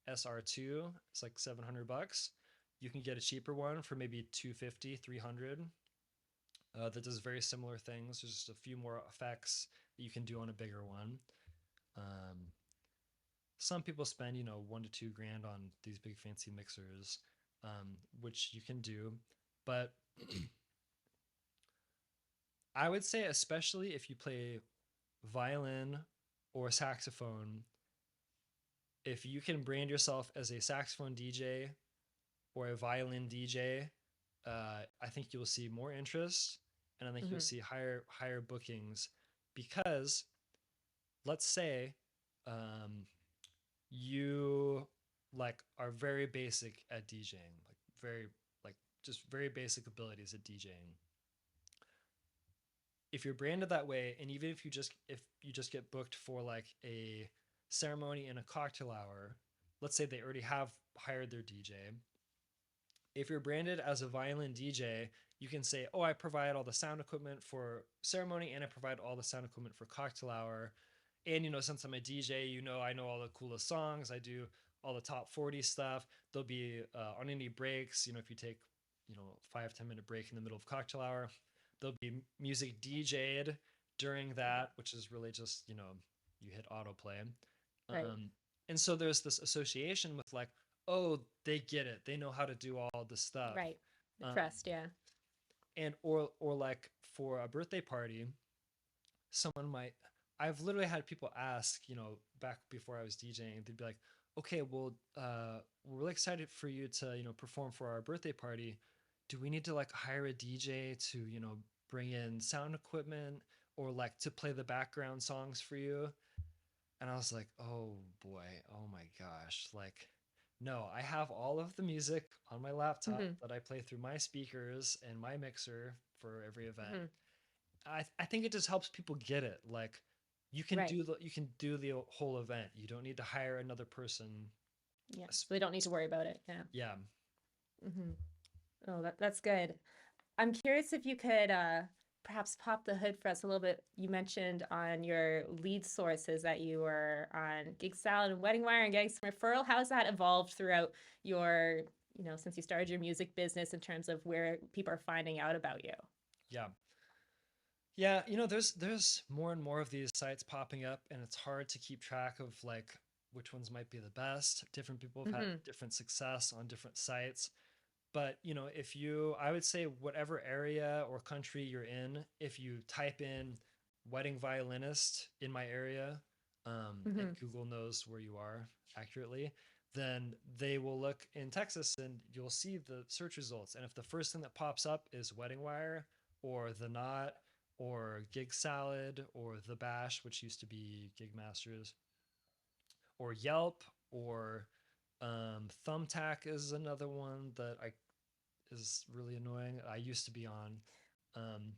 SR2. It's like 700 bucks. You can get a cheaper one for maybe 250, 300. That does very similar things. There's just a few more effects that you can do on a bigger one. Um, some people spend 1 to 2 grand on these big fancy mixers, which you can do, but I would say especially if you play violin or saxophone, if you can brand yourself as a saxophone DJ or a violin DJ, I think you'll see more interest, and I think you'll
Mm-hmm.
see higher bookings because let's say um, you like are very basic at DJing, like very like just very basic abilities at DJing. If you're branded that way, and even if you just get booked for like a ceremony and a cocktail hour, let's say they already have hired their DJ. If you're branded as a violin DJ, you can say, "Oh, I provide all the sound equipment for ceremony, and I provide all the sound equipment for cocktail hour." And since I'm a DJ, I know all the coolest songs. I do all the top 40 stuff. There'll be on any breaks. If you take 5-10 minute break in the middle of cocktail hour, there'll be music DJ'd during that, which is really just you hit autoplay.
Right.
And so there's this association with like, oh, they get it. They know how to do all this stuff.
Right. The
Um,
trust, yeah.
and or like for a birthday party, someone might. I've literally had people ask, back before I was DJing, they'd be like, okay, well, we're really excited for you to, perform for our birthday party. Do we need to like hire a DJ to, bring in sound equipment or like to play the background songs for you? And I was like, oh boy, oh my gosh. Like, no, I have all of the music on my laptop
Hmm.
that I play through my speakers and my mixer for every event.
Hmm.
I think it just helps people get it. Like,
Right.
you can do the whole event. You don't need to hire another person.
Yeah. So they don't need to worry about it. Yeah.
Yeah,
Hmm. Oh, that's good. I'm curious if you could perhaps pop the hood for us a little bit. You mentioned on your lead sources that you were on Gig Salad and Wedding Wire and getting some referral. How has that evolved throughout your, since you started your music business in terms of where people are finding out about you?
yeah, yeah. There's more and more of these sites popping up, and it's hard to keep track of like which ones might be the best. Different people have had
Hmm.
different success on different sites. But if you I would say whatever area or country you're in, if you type in wedding violinist in my area, and
Hmm.
Google knows where you are accurately, then they will look in Texas and you'll see the search results. And if the first thing that pops up is Wedding Wire or The Knot or Gig Salad or The Bash, which used to be Gig Masters, or Yelp, or Thumbtack is another one that I is really annoying. I used to be on. Um,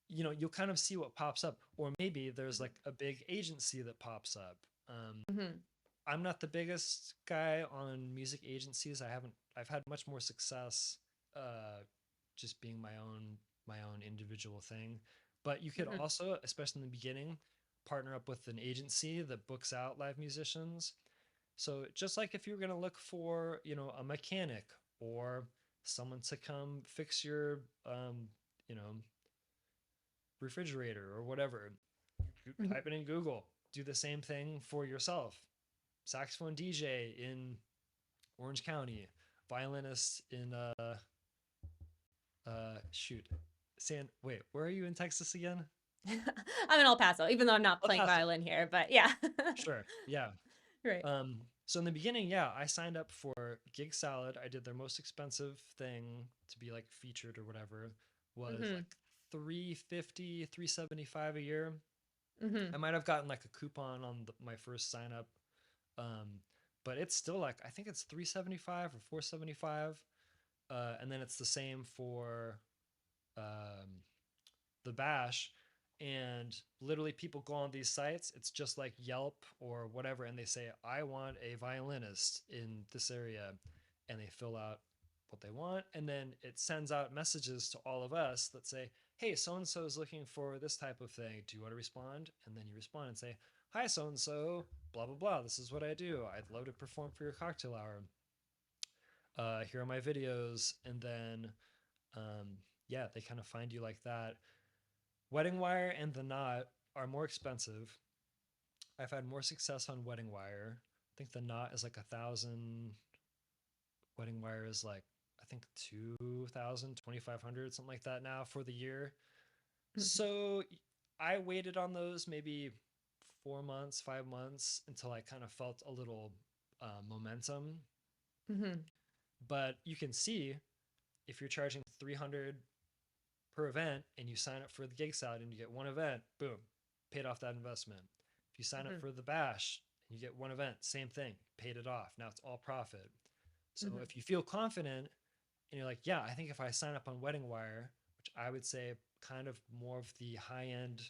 you'll kind of see what pops up, or maybe there's like a big agency that pops up.
Hmm.
I'm not the biggest guy on music agencies. I've had much more success just being my own individual thing. But you could
Hmm.
also, especially in the beginning, partner up with an agency that books out live musicians. So just like if you're going to look for, a mechanic or someone to come fix your, you know, refrigerator or whatever, you
Hmm.
type it in Google. Do the same thing for yourself. Saxophone DJ in Orange County, violinist in shoot, wait, where are you in Texas again?
I'm in El Paso, even though I'm not
El
playing
Paso.
violin here, but yeah.
Sure. Yeah.
Right.
So in the beginning, yeah, I signed up for Gig Salad. I did their most expensive thing to be like featured or whatever, was
Hmm.
like 350, 375 a year.
Hmm.
I might have gotten like a coupon on my first sign up. Um, but it's still like I think it's 375 or 475. And then it's the same for um, the bash, and literally people go on these sites, it's just like Yelp or whatever, and they say I want a violinist in this area, and they fill out what they want, and then it sends out messages to all of us that say, hey, so and so is looking for this type of thing, do you want to respond? And then you respond and say, hi, so and so, blah blah blah, this is what I do, I'd love to perform for your cocktail hour, here are my videos. And then yeah, they kind of find you like that. Wedding Wire and The Knot are more expensive. I've had more success on Wedding Wire. I think The Knot is like 1,000. Wedding Wire is like, I think 2,000, 2,500, something like that now for the year. So I waited on those maybe 4 months, 5 months until I kind of felt a little momentum.
Hmm.
But you can see if you're charging 300 per event and you sign up for the Gig Salad and you get one event, boom, paid off that investment. If you sign up
Hmm.
for the Bash and you get one event, same thing, paid it off. Now it's all profit. So
Hmm.
if you feel confident and you're like, yeah, I think if I sign up on Wedding Wire, which I would say kind of more of the high end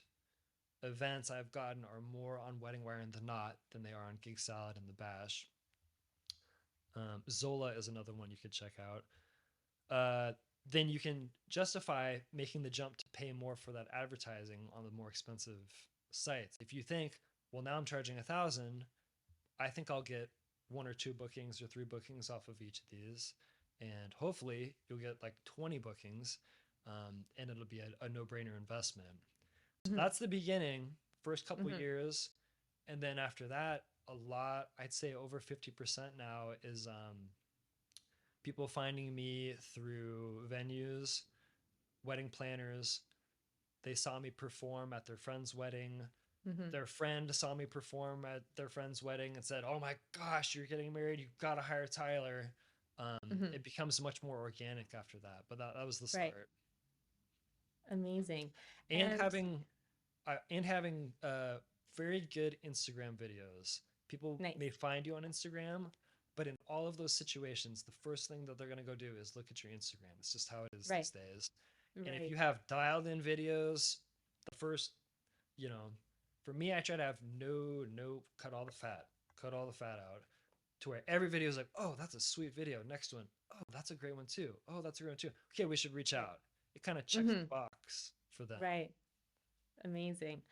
events I've gotten are more on Wedding Wire and the Knot than they are on Gig Salad and the Bash. Zola is another one you could check out. Uh, then you can justify making the jump to pay more for that advertising on the more expensive sites. If you think, well, now I'm charging 1,000, I think I'll get one or two bookings or three bookings off of each of these, and hopefully you'll get like 20 bookings, and it'll be a no-brainer investment. So
Mhm.
that's the beginning, first couple
Mhm.
years, and then after that, a lot, I'd say over 50% now is people finding me through venues, wedding planners. They saw me perform at their friend's wedding.
Mhm.
Their friend saw me perform at their friend's wedding and said, "Oh my gosh, you're getting married. You've got to hire Tyler."
Mhm.
It becomes much more organic after that. But that was the
Right.
start.
Amazing.
And
And
having very good Instagram videos. People
nice.
may find you on Instagram, but in all of those situations, the first thing that they're going to go do is look at your Instagram. It's just how it is
Right.
these days. And if
Right.
you have dialed in videos, the first, you know, for me, I try to have no, cut all the fat, cut all the fat out to where every video is like, oh, that's a sweet video. Next one, oh, that's a great one too. Oh, that's a great one too. Okay, we should reach
Right.
out. It kind of checks the
Mhm.
box for them.
Right. Amazing.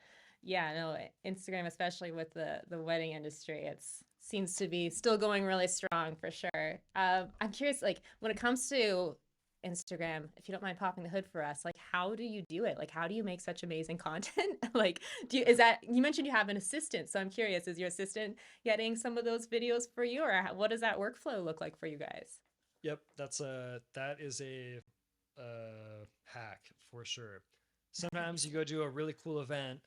Yeah, no, Instagram, especially with the wedding industry, it's seems to be still going really strong for sure. I'm curious, like when it comes to Instagram, if you don't mind popping the hood for us, like how do you do it? Like how do you make such amazing content? Like is that you mentioned you have an assistant, so I'm curious, is your assistant getting some of those videos for you, or what does that workflow look like for you guys?
Yep, that is a hack for sure. Sometimes
Nice.
you go to a really cool event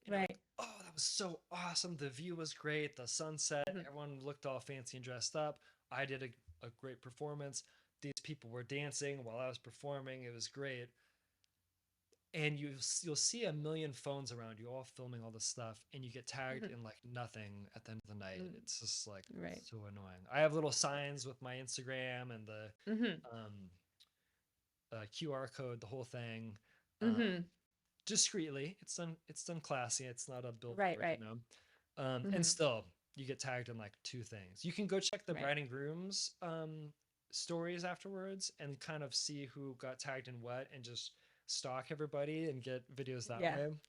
and you're like,
Right.
oh, that was so awesome. The view was great. The sunset,
Mhm.
everyone looked all fancy and dressed up. I did a great performance. These people were dancing while I was performing. It was great. And you'll see a million phones around you all filming all this stuff, and you get tagged
Mhm.
in like nothing at the end of the night.
Mm.
It's just like
Right.
so annoying. I have little signs with my Instagram and the
Mhm.
um, QR code, the whole thing,
Mhm.
discreetly. It's done classy. It's not a
Right,
billboard,
right.
and
Mhm.
still you get tagged in like two things. You can go check the
Right.
bride and groom's stories afterwards and kind of see who got tagged in what, and just stalk everybody and get videos that
Yeah.
way.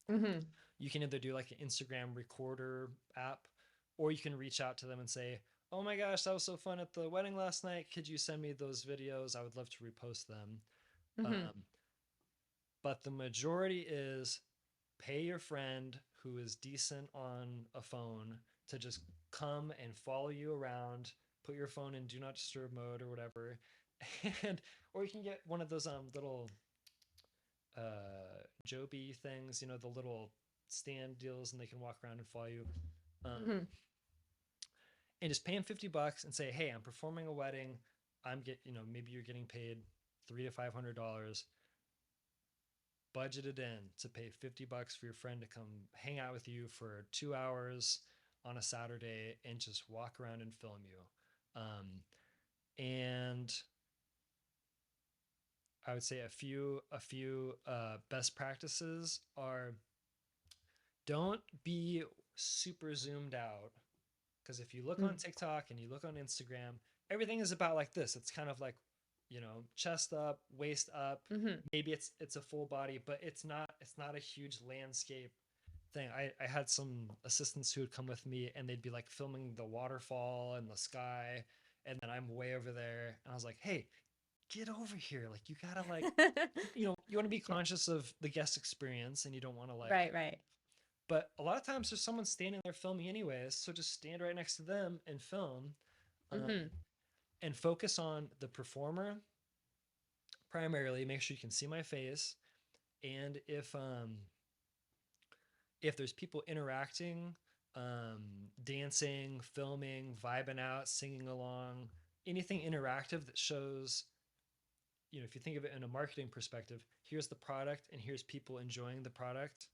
Mhm.
You can either do like an Instagram recorder app, or you can reach out to them and say, "Oh my gosh, that was so fun at the wedding last night. Could you send me those videos? I would love to repost them."
Mhm.
Um, but the majority is pay your friend who is decent on a phone to just come and follow you around, put your phone in do not disturb mode or whatever. And or you can get one of those little Joby things, the little stand deals, and they can walk around and follow you.
Mhm.
And just pay them $50 and say, "Hey, I'm performing a wedding. Maybe you're getting paid $300 to $500. Budget it in to pay $50 for your friend to come hang out with you for 2 hours on a Saturday and just walk around and film you." And I would say a few best practices are, don't be super zoomed out, because if you look on
Mhm.
TikTok and you look on Instagram, everything is about like this. It's kind of like, chest up, waist up.
Mhm.
Maybe it's a full body, but it's not a huge landscape thing. I had some assistants who would come with me and they'd be like filming the waterfall and the sky, and then I'm way over there and I was like, "Hey, get over here. Like, you gotta like, you want to be
Yeah.
conscious of the guest experience, and you don't want to like."
Right, right.
But a lot of times there's someone standing there filming anyways, so just stand right next to them and film, um,
Mhm.
and focus on the performer primarily. Make sure you can see my face, and if there's people interacting, dancing, filming, vibing out, singing along, anything interactive that shows, if you think of it in a marketing perspective, here's the product and here's people enjoying the product.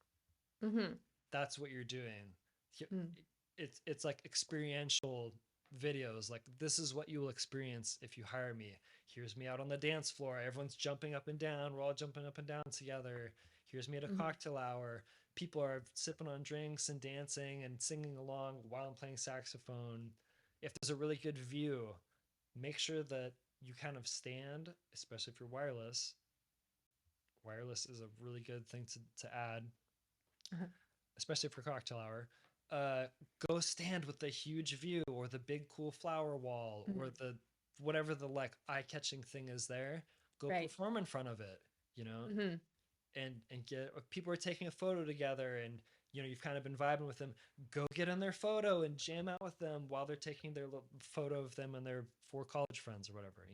Mhm.
That's what you're doing.
Mm.
It's like experiential videos. Like, this is what you will experience if you hire me. Here's me out on the dance floor. Everyone's jumping up and down. We're all jumping up and down together. Here's me at a
Hmm.
cocktail hour. People are sipping on drinks and dancing and singing along while I'm playing saxophone. If there's a really good view, make sure that you kind of stand, especially if you're wireless. Wireless is a really good thing to add,
Uh-huh.
especially for cocktail hour. Uh, Go stand with the huge view or the big cool flower wall or
Hmm.
the whatever the like eye-catching thing is there. Go
Right.
perform in front of it, you know,
Hmm.
and get people are taking a photo together, and you've kind of been vibing with them. Go get in their photo and jam out with them while they're taking their photo of them and their four college friends or whatever.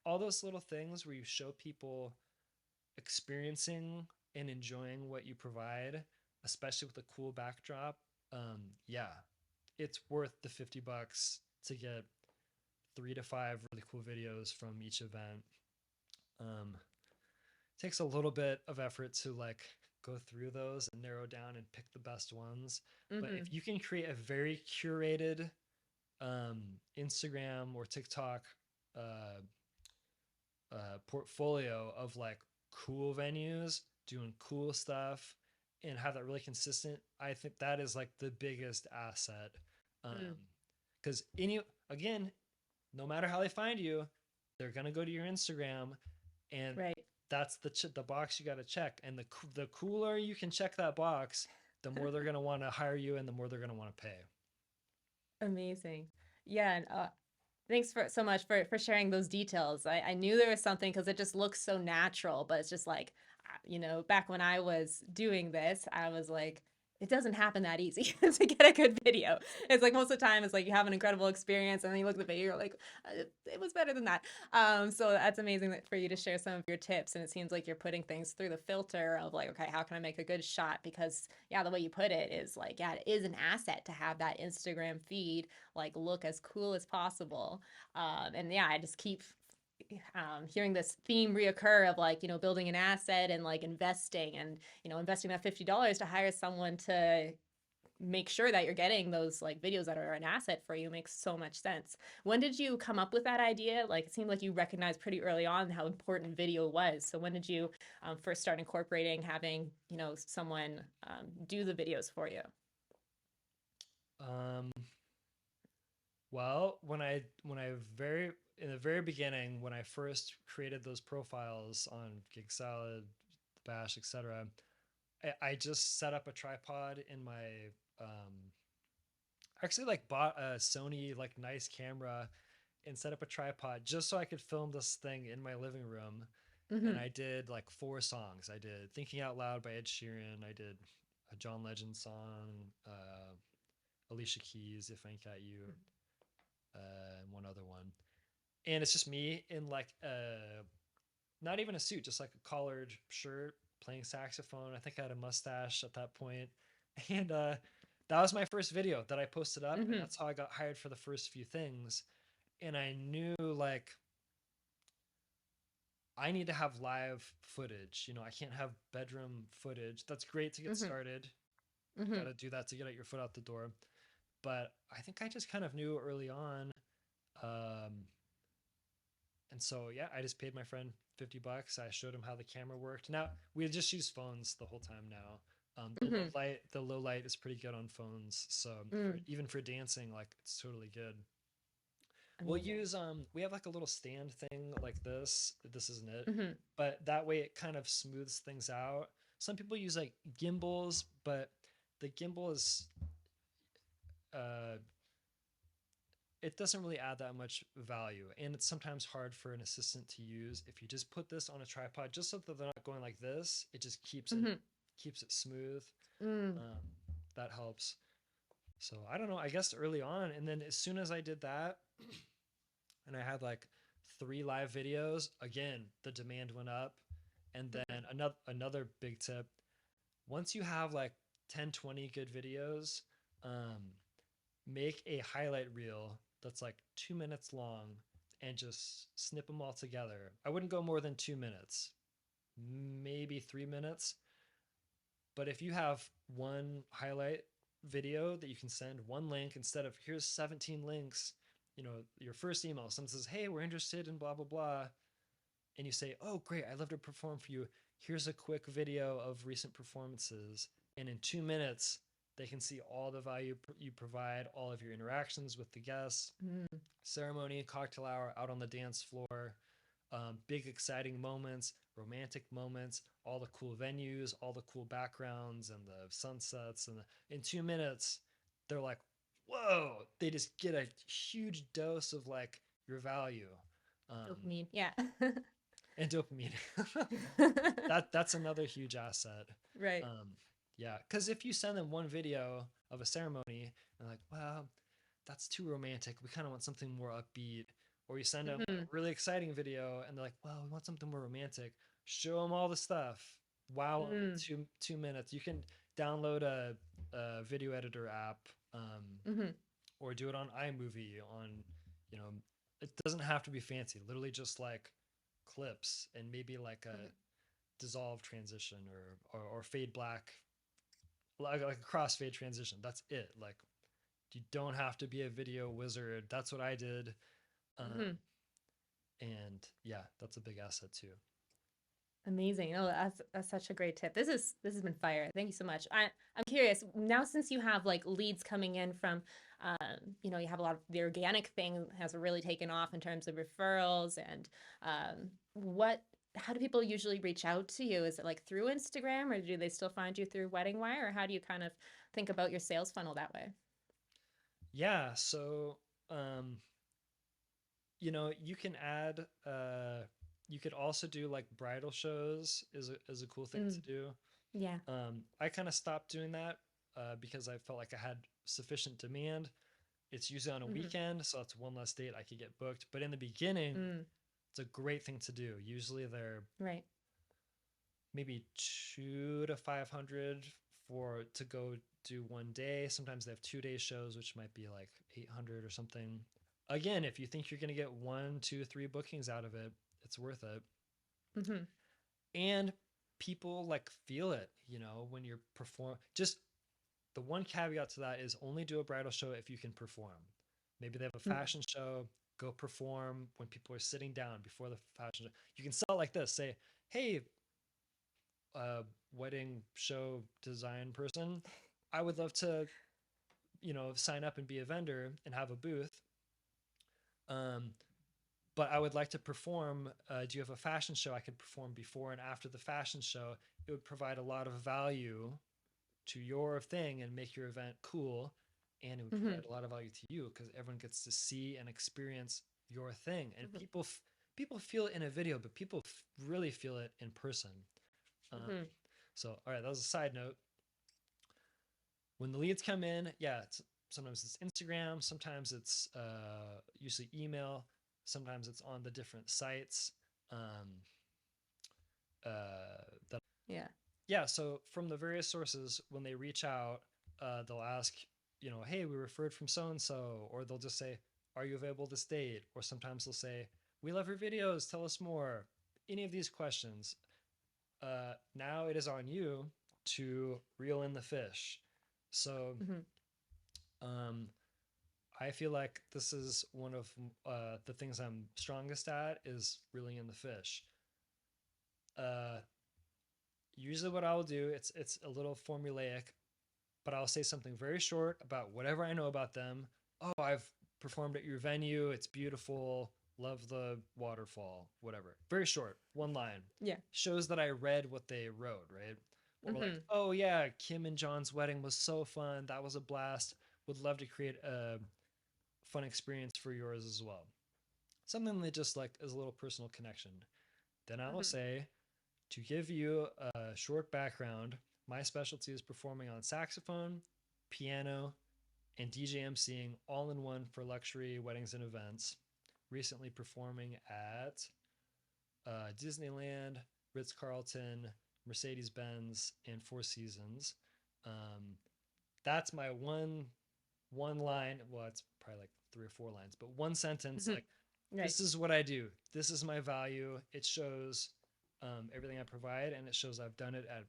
All those little things where you show people experiencing and enjoying what you provide, especially with a cool backdrop. Yeah, it's worth the $50 to get 3 to 5 really cool videos from each event. Takes a little bit of effort to like go through those and narrow down and pick the best ones. But
Hmm.
if you can create a very curated Instagram or TikTok uh, portfolio of like cool venues doing cool stuff and have that really consistent, I think that is like the biggest asset.
Mm.
Because any again, no matter how they find you, they're gonna go to your Instagram, and
Right.
that's the box you got to check. And the cooler you can check that box, the more they're gonna want to hire you, and the more they're gonna want to pay.
Amazing. Yeah, and thanks for so much for sharing those details. I knew there was something because it just looks so natural, but it's just like, back when I was doing this, I was like, it doesn't happen that easy to get a good video. It's like most of the time, it's like you have an incredible experience, and then you look at the video, you're like, it was better than that. So that's amazing for you to share some of your tips. And it seems like you're putting things through the filter of like, okay, how can I make a good shot? Because yeah, the way you put it is like, yeah, it is an asset to have that Instagram feed like look as cool as possible. And yeah, I just keep hearing this theme reoccur of like building an asset and like investing and investing that $50 to hire someone to make sure that you're getting those like videos that are an asset for you makes so much sense. When did you come up with that idea? Like it seemed like you recognized pretty early on how important video was. So when did you first start incorporating having someone do the videos for you?
Um, well, when I very in the very beginning, when I first created those profiles on Gig Salad, Bash, etc., I just set up a tripod in my um, actually like bought a Sony like nice camera and set up a tripod just so I could film this thing in my living room. And
Mm-hmm.
I did like 4 songs. I did Thinking Out Loud by Ed Sheeran. I did a John Legend song, Alicia Keys, If I Ain't Got You, and one other one. And it's just me in like not even a suit, just like a collared shirt, playing saxophone. I think I had a mustache at that point. And that was my first video that I posted up, and
Mm-hmm.
that's how I got hired for the first few things. And I knew like I need to have live footage. I can't have bedroom footage. That's great to get
Mm-hmm.
started. You got
Mm-hmm.
to do that to get your foot out the door. But I think I just kind of knew early on. Um, and so, yeah, I just paid my friend $50. I showed him how the camera worked. Now we just use phones the whole time now.
Mm-hmm.
The low light is pretty good on phones. So
Mm.
even for dancing, like it's totally good.
Amazing.
We have like a little stand thing like this. This isn't it,
Mm-hmm.
but that way it kind of smooths things out. Some people use like gimbals, but the gimbal is uh it doesn't really add that much value, and it's sometimes hard for an assistant to use. If you just put this on a tripod just so that they're not going like this, it just
Mm-hmm.
keeps it smooth.
Mm.
um, that helps. So I don't know, I guess early on, and then as soon as I did that and I had like 3 live videos, again, the demand went up. And then another big tip, once you have like 10, 20 good videos, um, make a highlight reel that's like 2 minutes long and just snip them all together. I wouldn't go more than 2 minutes, maybe 3 minutes. But if you have one highlight video that you can send, one link instead of here's 17 links. Your first email, someone says, hey, we're interested in blah, blah, blah. And you say, oh, great, I'd love to perform for you. Here's a quick video of recent performances. And in 2 minutes, they can see all the value you provide, all of your interactions with the guests,
Mm.
ceremony, cocktail hour, out on the dance floor, big exciting moments, romantic moments, all the cool venues, all the cool backgrounds and the sunsets. And in 2 minutes, they're like, whoa, they just get a huge dose of like your value.
Dopamine. Yeah.
And dopamine. That's another huge asset.
Right.
Um, yeah, because if you send them one video of a ceremony and like, wow, that's too romantic. We kind of want something more upbeat. Or you send them a
Hmm.
really exciting video and they're like, well, we want something more romantic. Show them all the stuff. Wow,
Mm.
2 minutes. You can download a video editor app,
Hmm.
or do it on iMovie. You know, it doesn't have to be fancy. Literally just like clips and maybe like a dissolve transition or fade black, like a crossfade transition. That's it. Like you don't have to be a video wizard. That's what I did.
Hmm.
And yeah, that's a big asset too.
Amazing. Oh, that's such a great tip. This has been fire. Thank you so much. I'm curious now, since you have like leads coming in from, you have a lot of the organic thing has really taken off in terms of referrals and what. How do people usually reach out to you? Is it like through Instagram, or do they still find you through Wedding Wire, or how do you kind of think about your sales funnel that way?
Yeah, so um, you can add you could also do like bridal shows is a cool thing to
Mm,
do.
yeah.
I kind of stopped doing that because I felt like I had sufficient demand. It's usually on a
Hmm.
weekend, so that's one less date I could get booked. But in the beginning,
Mm,
it's a great thing to do. Usually they're
right.
maybe 2 to 500 for to go do one day. Sometimes they have 2 day shows, which might be like 800 or something. Again, if you think you're going to get one, two, three bookings out of it, it's worth it.
Hmm.
And people like feel it, when you're perform. Just the one caveat to that is only do a bridal show if you can perform. Maybe they have a
Mm.
fashion show, go perform when people are sitting down before the fashion show. You can sell it like this, say, hey, uh, wedding show design person, I would love to, sign up and be a vendor and have a booth. Um, but I would like to perform. Do you have a fashion show I could perform before and after the fashion show? It would provide a lot of value to your thing and make your event cool. And it would
Hmm.
provide a lot of value to you because everyone gets to see and experience your thing. And people feel it in a video, but people really feel it in person. Um,
Hmm.
so, all right, that was a side note. When the leads come in, yeah, sometimes it's Instagram, sometimes it's usually email, sometimes it's on the different sites. Um, that
Yeah.
Yeah, so from the various sources, when they reach out, they'll ask, hey, we referred from so and so, or they'll just say, are you available this date? Or sometimes they'll say, we love your videos, tell us more. Any of these questions. Now it is on you to reel in the fish. So
Hmm.
um, I feel like this is one of the things I'm strongest at is reeling in the fish. Uh, Usually, what I'll do, it's a little formulaic, but I'll say something very short about whatever I know about them. Oh, I've performed at your venue. It's beautiful. Love the waterfall. Whatever. Very short, one line.
Yeah.
Shows that I read what they wrote, right? Or like,
Hmm.
oh yeah, Kim and John's wedding was so fun. That was a blast. Would love to create a fun experience for yours as well. Something that just like is a little personal connection. Then I will
Hmm.
say, to give you a short background, my specialty is performing on saxophone, piano, and DJ emceeing all in one for luxury weddings and events. Recently performing at Disneyland, Ritz Carlton, Mercedes Benz, and Four Seasons. Um, that's my one line. Well, it's probably like three or four lines, but one sentence
Hmm.
like,
Right.
this is what I do. This is my value. It shows everything I provide, and it shows I've done it at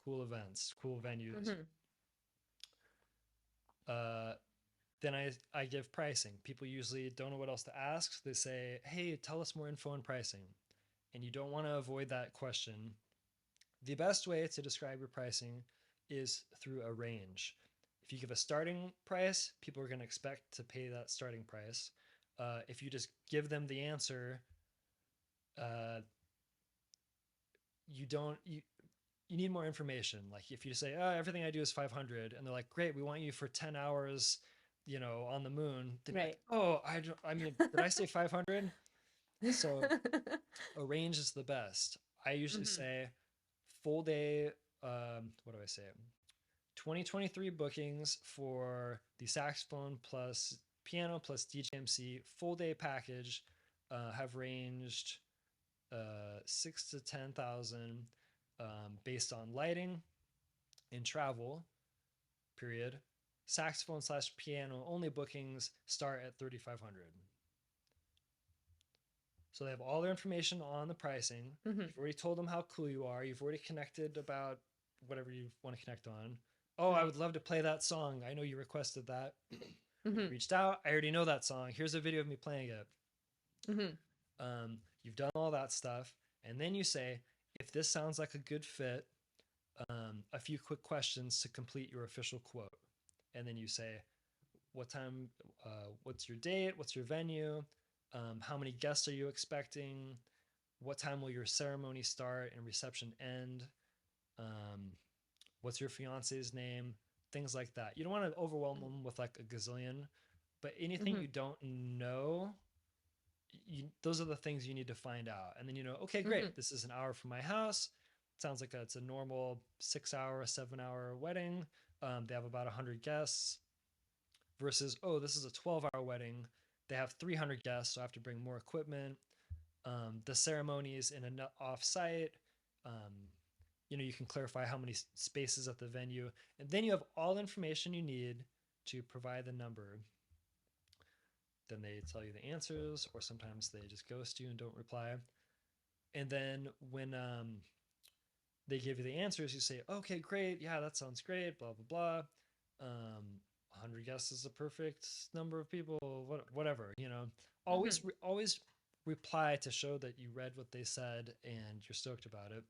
cool events, cool venues.
Hmm.
Uh, then I give pricing. People usually don't know what else to ask. So they say, hey, tell us more info on pricing. And you don't want to avoid that question. The best way to describe your pricing is through a range. If you give a starting price, people are going to expect to pay that starting price. If you just give them the answer, uh, you don't you need more information. Like if you say, "Oh, everything I do is 500," and they're like, "Great, we want you for 10 hours, on the moon," they'd be like,
Right.
"Oh, I mean, did I say 500?" So a range is the best. I usually
Hmm.
say full day. What do I say? 2023 bookings for the saxophone plus piano plus DJMC full day package have ranged 6 to 10,000 based on lighting and travel. Period. Saxophone slash piano only bookings start at 3,500. So they have all their information on the pricing.
Hmm.
You've already told them how cool you are. You've already connected about whatever you want to connect on. Oh, I
Right.
would love to play that song. I know you requested that.
Hmm.
Reached out. I already know that song. Here's a video of me playing it.
Hmm.
You've done all that stuff. And then you say, if this sounds like a good fit, a few quick questions to complete your official quote. And then you say, what time, what's your date, what's your venue, how many guests are you expecting, what time will your ceremony start and reception end, um, what's your fiance's name, things like that. You don't want to overwhelm them with like a gazillion, but anything
Hmm.
you don't know, those are the things you need to find out. And then okay,
Hmm.
great, this is an hour from my house. It sounds like it's a normal 6 hour, 7 hour wedding. They have about 100 guests versus, oh, this is a 12-hour wedding. They have 300 guests, so I have to bring more equipment. The ceremony is in an off-site. Um, you can clarify how many spaces at the venue, and then you have all the information you need to provide the number. Then they tell you the answers, or sometimes they just ghost you and don't reply. And then when they give you the answers, you say, okay, great, yeah, that sounds great, blah, blah, blah. 100 guests is a perfect number of people, whatever,
Hmm.
Always reply to show that you read what they said and you're stoked about it.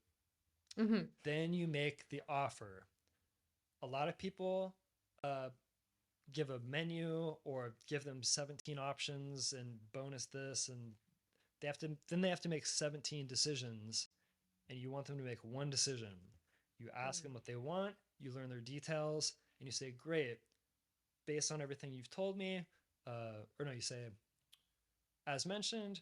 Hmm.
Then you make the offer. A lot of people uh, give a menu or give them 17 options and bonus this, and they have to make 17 decisions, and you want them to make one decision. You ask them what they want, you learn their details, and you say, great, based on everything you've told me, or no, you say, as mentioned,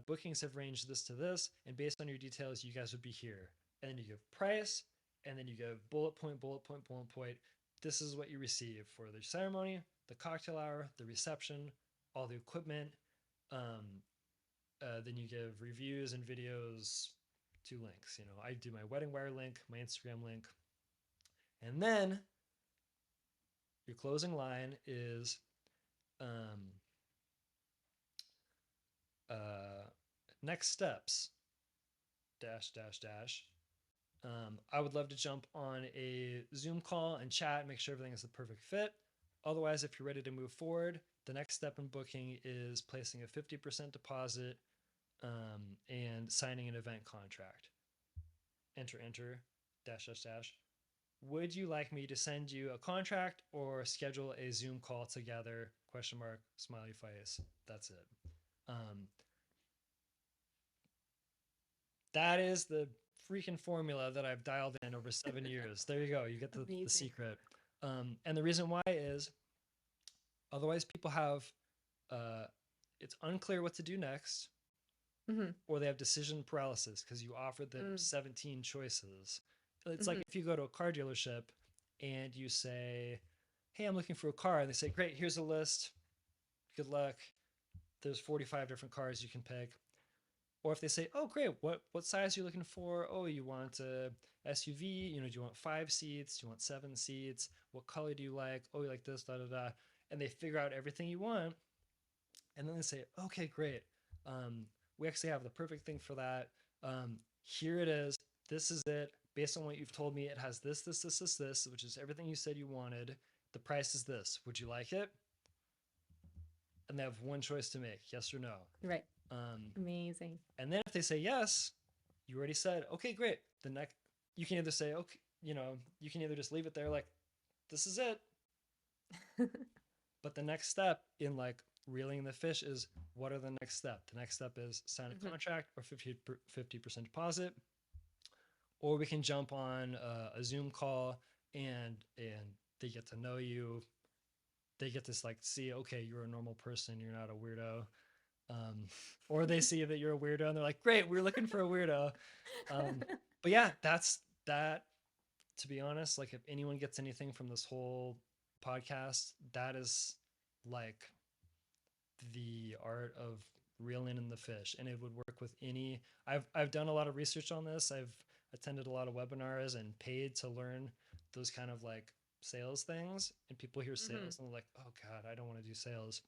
bookings have ranged this to this, and based on your details, you guys would be here. And then you give price, and then you give bullet point, bullet point, bullet point. This is what you receive for the ceremony, the cocktail hour, the reception, all the equipment. Um, then you give reviews and videos, 2 links. I do my wedding wire link, my Instagram link, and then your closing line is um, uh, next steps dash dash dash. I would love to jump on a Zoom call and chat and make sure everything is the perfect fit. Otherwise, if you're ready to move forward, the next step in booking is placing a 50% deposit and signing an event contract. Enter, dash, dash, dash. Would you like me to send you a contract or schedule a Zoom call together? Question mark, smiley face. That's it. Um, that is the freaking formula that I've dialed in over 7 years. There you go. You get the
Amazing.
secret. And the reason why is otherwise people have, uh, it's unclear what to do next,
Hmm.
or they have decision paralysis because you offered them
Hmm.
17 choices. It's like
Hmm.
if you go to a car dealership and you say, hey, I'm looking for a car. And they say, great, here's a list. Good luck. There's 45 different cars you can pick. Or if they say, oh, great, what size are you looking for? Oh, you want a SUV? Do you want 5 seats? Do you want 7 seats? What color do you like? Oh, you like this, da da da. And they figure out everything you want. And then they say, okay, great. We actually have the perfect thing for that. Here it is. This is it. Based on what you've told me, it has this, which is everything you said you wanted. the price is this. Would you like it? And they have one choice to make, yes or no.
Right.
Um,
Amazing.
and then if they say yes, you already said, okay, great. The next, you can either say, okay, you can either just leave it there, like, this is it. But the next step in like reeling the fish is, what are the next step? The next step is sign a
Mhm.
contract or 50% deposit, or we can jump on a Zoom call and they get to know you. They get to like see, okay, you're a normal person, you're not a weirdo. Um, or they see that you're a weirdo and they're like, great, we're looking for a weirdo. But yeah, that's that. To be honest, like if anyone gets anything from this whole podcast, that is like the art of reeling in the fish, and it would work with any. I've done a lot of research on this. I've attended a lot of webinars and paid to learn those kind of like sales things, and people hear
Mhm.
sales and they're like, oh god, I don't want to do sales.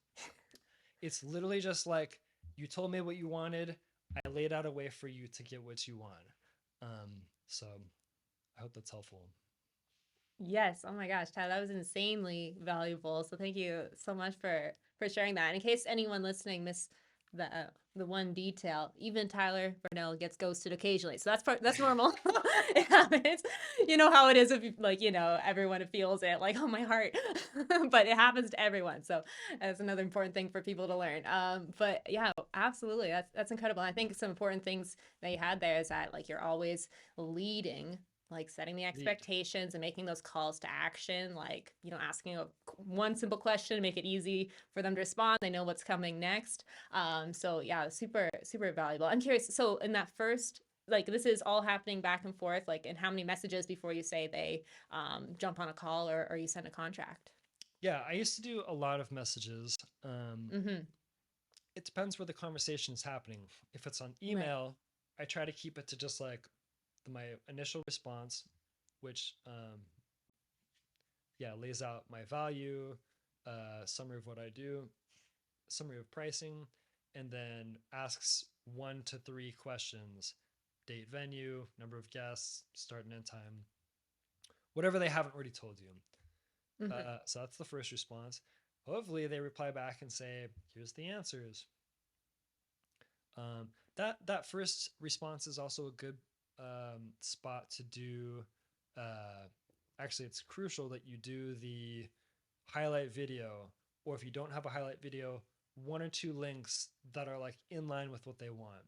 It's literally just like, you told me what you wanted, I laid out a way for you to get what you want. So I hope that's helpful.
Yes. Oh my gosh, Tyler, that was insanely valuable. So thank you so much for sharing that. And in case anyone listening missed the one detail, even Tyler Varnell gets ghosted occasionally. So that's normal. It happens. You know how it is if you, like, everyone feels it, like, oh, my heart. But it happens to everyone. So that's another important thing for people to learn. But yeah, absolutely. That's incredible. I think some important things that you had there is that, like, you're always leading, like setting the
Lead.
expectations and making those calls to action, like, asking one simple question, make it easy for them to respond. They know what's coming next. So yeah, super, super valuable. I'm curious. So in that first, like, this is all happening back and forth, like, and how many messages before you say they jump on a call, or you send a contract?
Yeah, I used to do a lot of messages.
Mm-hmm.
It depends where the conversation is happening. If it's on
Right.
email, I try to keep it to just like my initial response, which yeah, lays out my value, summary of what I do, summary of pricing, and then asks 1 to 3 questions: date, venue, number of guests, start and end time, whatever they haven't already told you.
Mm-hmm.
So that's the first response. Hopefully, they reply back and say, "Here's the answers." That first response is also a good spot to do. Uh, Actually, it's crucial that you do the highlight video, or if you don't have a highlight video, 1 or 2 links that are like in line with what they want.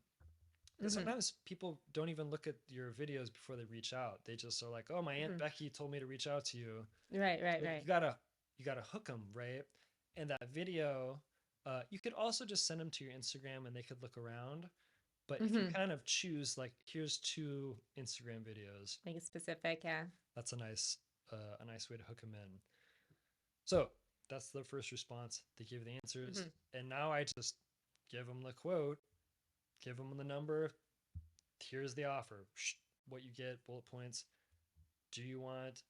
Because
Mm-hmm.
sometimes people don't even look at your videos before they reach out. They just are like, "Oh, my aunt
Mm-hmm.
Becky told me to reach out to you."
Right, right,
So
right.
you gotta hook them, right? And that video, you could also just send them to your Instagram and they could look around. But if you
Mm-hmm.
kind of choose like, here's 2 Instagram videos,
Make it specific. Yeah.
that's a nice way to hook them in. So that's the first response. They give the answers,
Mm-hmm.
and now I just give them the quote, give them the number. Here's the offer. What you get, bullet points. Do you want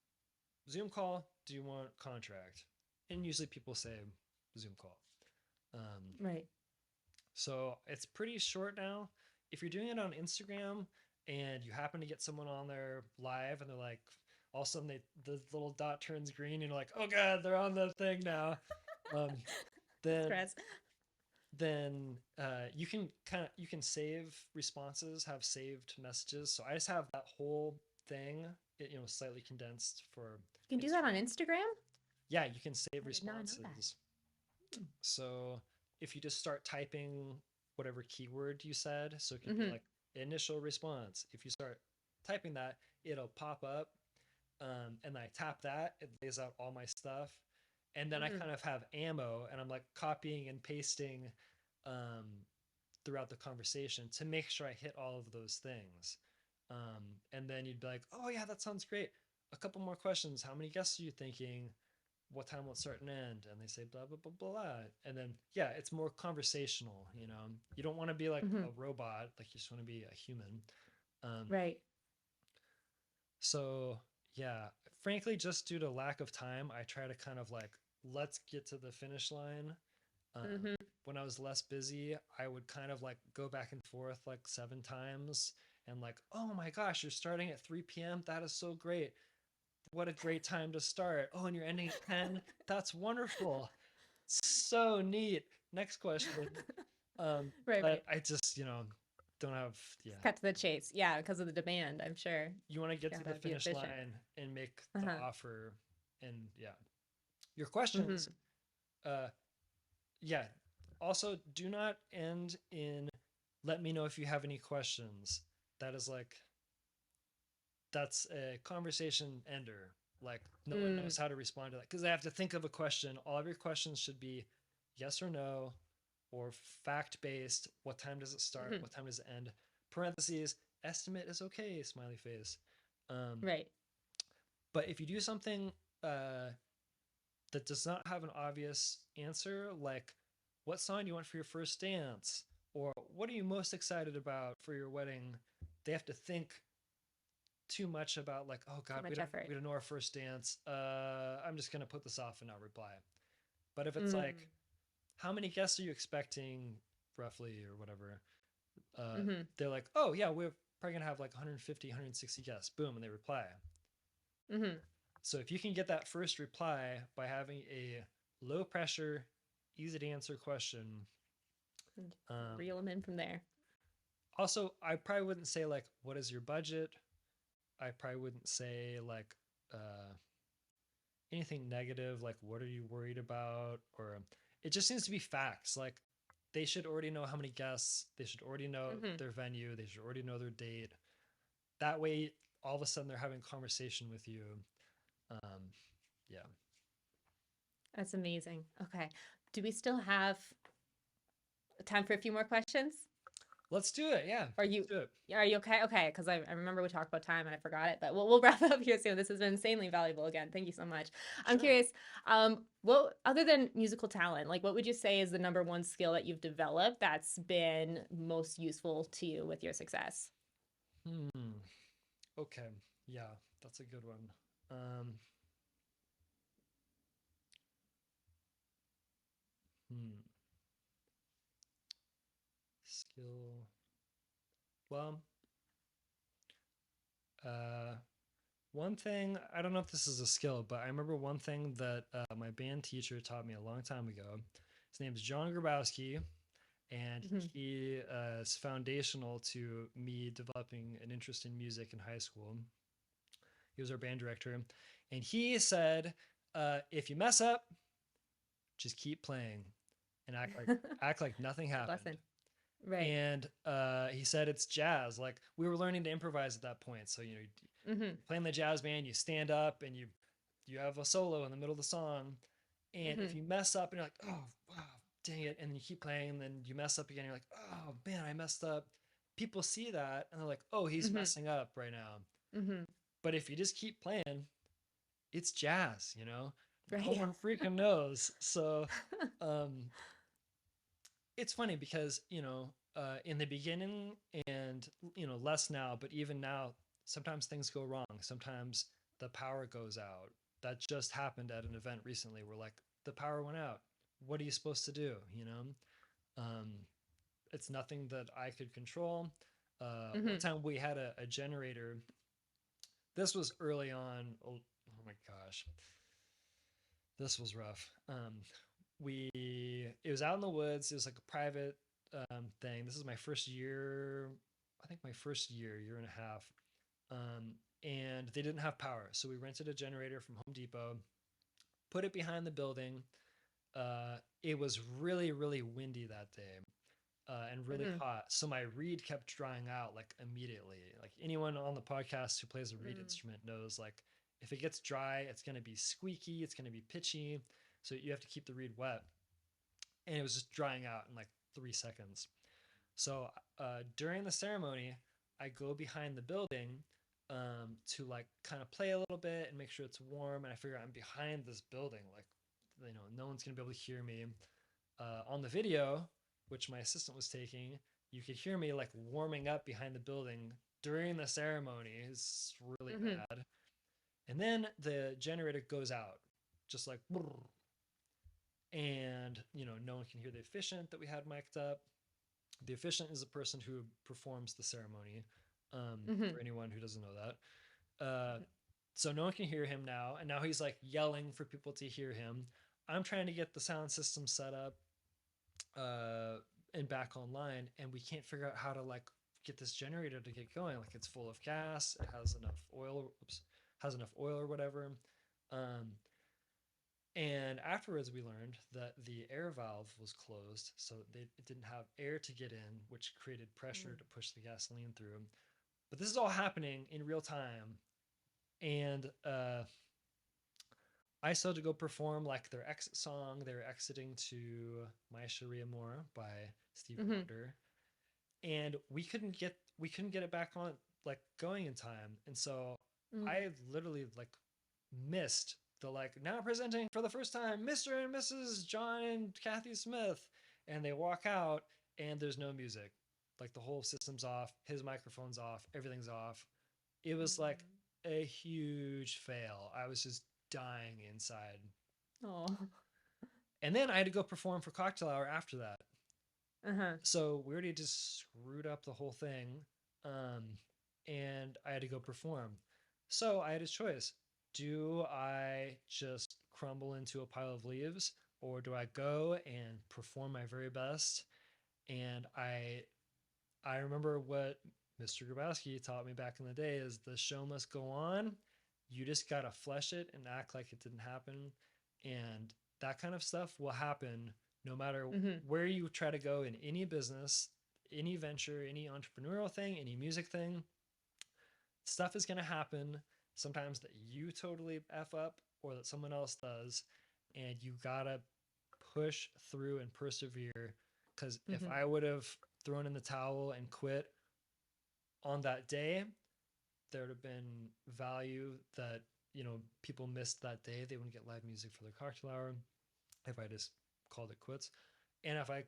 Zoom call? Do you want contract? And usually people say Zoom call. Um,
Right.
so it's pretty short now. If you're doing it on Instagram and you happen to get someone on there live and they're like, all of a sudden the little dot turns green and you're like, oh god, they're on the thing now. Um, then
Stress.
you can save responses, have saved messages. So I just have that whole thing, slightly condensed for
You can do that on
Instagram.
Instagram?
Yeah, you can save
I did not know that.
responses. So if you just start typing whatever keyword you said, so it could be
Mm-hmm.
like initial response. If you start typing that, it'll pop up, and I tap that, it lays out all my stuff, and then I
Mm-hmm.
kind of have ammo, and I'm like copying and pasting um, throughout the conversation to make sure I hit all of those things. And then you'd be like, oh yeah, that sounds great. A couple more questions. How many guests are you thinking? What time will it start and end? And they say blah blah blah blah. And then yeah, it's more conversational. You don't want to be like
Mm-hmm.
a robot. Like, you just want to be a human. Um,
Right.
so yeah, frankly, just due to lack of time, I try to kind of like, let's get to the finish line.
Mm-hmm.
When I was less busy, I would kind of like go back and forth like 7 times and like, oh my gosh, you're starting at 3 p.m. That is so great. what a great time to start. Oh, and you're ending at 10. That's wonderful. So neat. Next question.
Right,
But
right.
I just, don't have, yeah.
Cut to the chase. Yeah, because of the demand, I'm sure.
You want to get to the
Gotta be
finish
efficient.
line and make the
Uh-huh.
offer. And yeah, your questions,
Mm-hmm.
uh, yeah. Also, do not end in let me know if you have any questions. That is like, that's a conversation ender. Like, no one
Mm,
knows how to respond to that because they have to think of a question. All of your questions should be yes or no or fact based. What time does it start?
hmm.
What time does it end? Parentheses, estimate is okay, smiley face. Um,
Right.
but if you do something uh, that does not have an obvious answer, like what song do you want for your first dance? Or what are you most excited about for your wedding? They have to think too much about like, oh
Too
God, we
much
don't
effort.
we don't know our first dance. I'm just gonna put this off and not reply. But if it's
Mm,
like, how many guests are you expecting roughly or whatever?
mm-hmm.
They're like, oh yeah, we're probably gonna have like 150, 160 guests. Boom, and they reply.
Mm-hmm.
So if you can get that first reply by having a low pressure, easy to answer question.
And
Um,
reel them in from there.
Also, I probably wouldn't say like, what is your budget? I probably wouldn't say like anything negative, like what are you worried about? Or it just seems to be facts. Like they should already know how many guests, they should already know
Mm-hmm.
their venue, they should already know their date. That way, all of a sudden, they're having a conversation with you. Um, yeah.
That's amazing. Okay. Do we still have time for a few more questions?
Let's do it. Yeah.
Are
Let's
you
do it.
are you okay? Okay, because I remember we talked about time and I forgot it, but we'll wrap it up here soon. This has been insanely valuable again. Thank you so much. I'm
Sure.
curious, what other than musical talent, like what would you say is the number one skill that you've developed that's been most useful to you with your success?
Hmm. Okay. Yeah, that's a good one. Um, hmm. Skill. Well, uh, one thing, I don't know if this is a skill, but I remember one thing that my band teacher taught me a long time ago. His name is John Grabowski, and
Hmm.
he is foundational to me developing an interest in music in high school. He was our band director, and he said, "If you mess up, just keep playing and act like nothing
Good
happened."
lesson. Right.
And he said it's jazz. Like we were learning to improvise at that point, so
Hmm.
playing the jazz band, you stand up and you have a solo in the middle of the song, and if
Hmm.
you mess up and you're like, oh wow, dang it, and then you keep playing, and then you mess up again, you're like, oh man, I messed up. People see that and they're like, oh, he's
Hmm.
messing up right now.
Hmm.
But if you just keep playing, it's jazz. No
Right.
one freaking knows. So um, it's funny because in the beginning and less now, but even now, sometimes things go wrong. Sometimes the power goes out. That just happened at an event recently where like the power went out. What are you supposed to do? Um, it's nothing that I could control. One
Hmm.
time we had a generator. This was early on. Oh my gosh, this was rough. We It was out in the woods. It was like a private thing. This is my first year. I think my first year and a half. Um, and they didn't have power, so we rented a generator from Home Depot, put it behind the building. It was really really windy that day. And really
Hmm.
hot. So my reed kept drying out like immediately. Like anyone on the podcast who plays a reed
Mm.
instrument knows, like if it gets dry, it's going to be squeaky, it's going to be pitchy. So you have to keep the reed wet. And it was just drying out in like 3 seconds. So during the ceremony, I go behind the building to like kind of play a little bit and make sure it's warm. And I figure I'm behind this building, like no one's gonna be able to hear me. On the video, which my assistant was taking, you could hear me like warming up behind the building during the ceremony. It's really
Hmm.
bad. And then the generator goes out, just like, and no one can hear the officiant that we had mic'd up. The officiant is the person who performs the ceremony.
Hmm.
For anyone who doesn't know that, So no one can hear him now, and now he's like yelling for people to hear him. I'm trying to get the sound system set up uh, and back online, and we can't figure out how to like get this generator to get going. Like it's full of gas, it has enough oil, has enough oil or whatever. Um, and afterwards, we learned that the air valve was closed, so it didn't have air to get in, which created pressure to push the gasoline through. But this is all happening in real time, and I still had to go perform like their exit song. They were exiting to "My Sharia More" by Stevie
Mm-hmm.
Wonder, and we couldn't get it back on like going in time, and so
Mm.
I literally like missed the like now presenting for the first time Mr. and Mrs. John and Kathy Smith, and they walk out and there's no music, like the whole system's off, his microphone's off, everything's off. It was like a huge fail. I was just dying inside.
Oh.
And then I had to go perform for cocktail hour after that.
Uh-huh.
So we already just screwed up the whole thing. Um, and I had to go perform. So I had a choice. Do I just crumble into a pile of leaves, or do I go and perform my very best? And I remember what Mr. Grabowski taught me back in the day is the show must go on. You just gotta flesh it and act like it didn't happen. And that kind of stuff will happen no matter
Mm-hmm.
where you try to go in any business, any venture, any entrepreneurial thing, any music thing. Stuff is gonna happen sometimes that you totally F up or that someone else does. And you gotta push through and persevere. Because if
Mm-hmm.
I would have thrown in the towel and quit on that day, there would have been value that people missed that day. They wouldn't get live music for their cocktail hour if I just called it quits. And if I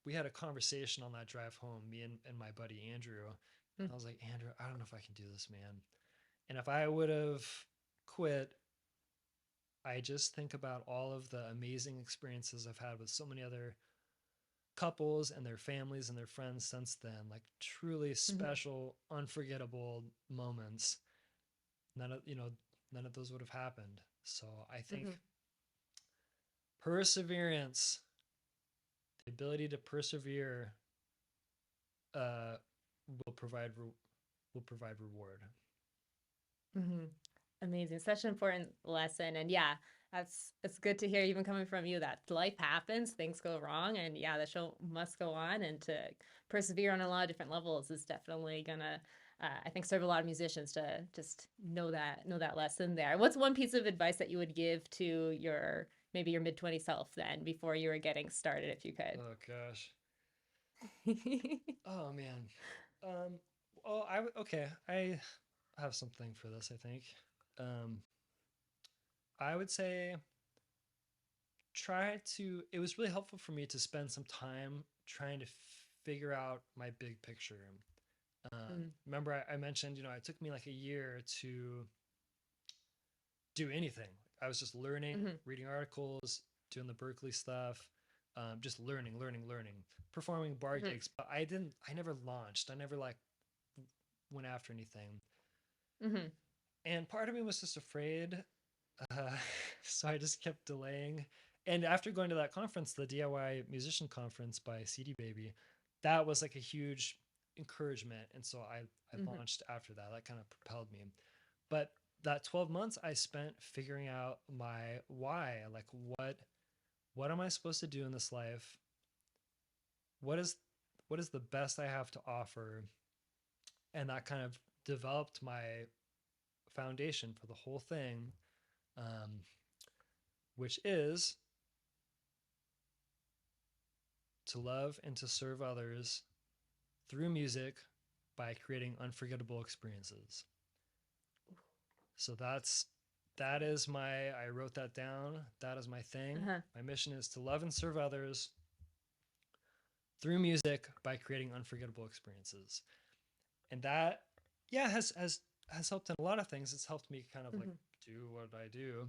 we had a conversation on that drive home, me and my buddy Andrew. I was like, Andrew, I don't know if I can do this, man. And if I would have quit, I just think about all of the amazing experiences I've had with so many other couples and their families and their friends since then, like truly
Mm-hmm.
special, unforgettable moments. None of those would have happened. So I think
Mm-hmm.
perseverance, the ability to persevere, uh, will provide will provide reward.
Mm-hmm. Amazing. Such an important lesson. And yeah, it's good to hear even coming from you that life happens, things go wrong, and yeah, the show must go on and to persevere on a lot of different levels is definitely gonna I think serve a lot of musicians to just know that lesson there. What's one piece of advice that you would give to your maybe your mid-20s self then before you were getting started if you could?
Oh gosh. Oh man. Um. Oh, okay. I have something for this. I think. Um. I would say try to. It was really helpful for me to spend some time trying to figure out my big picture. Remember, I mentioned, it took me like a year to do anything. I was just learning,
Mm-hmm.
reading articles, doing the Berkeley stuff, just learning, performing bar
Mm-hmm.
gigs. But I never launched. I never like went after anything.
Mm-hmm.
And part of me was just afraid. Uh, so I just kept delaying. And after going to that conference, the DIY musician conference by CD Baby, that was like a huge encouragement. And so I
Mm-hmm.
launched after that. That kind of propelled me. But that 12 months I spent figuring out my why, like what am I supposed to do in this life? What is what is the best I have to offer? And that kind of developed my foundation for the whole thing, um, which is to love and to serve others through music by creating unforgettable experiences. So that is my I wrote that down. That is my thing.
Uh-huh.
My mission is to love and serve others through music by creating unforgettable experiences. And that has helped in a lot of things. It's helped me kind of like
Mm-hmm.
do what I do.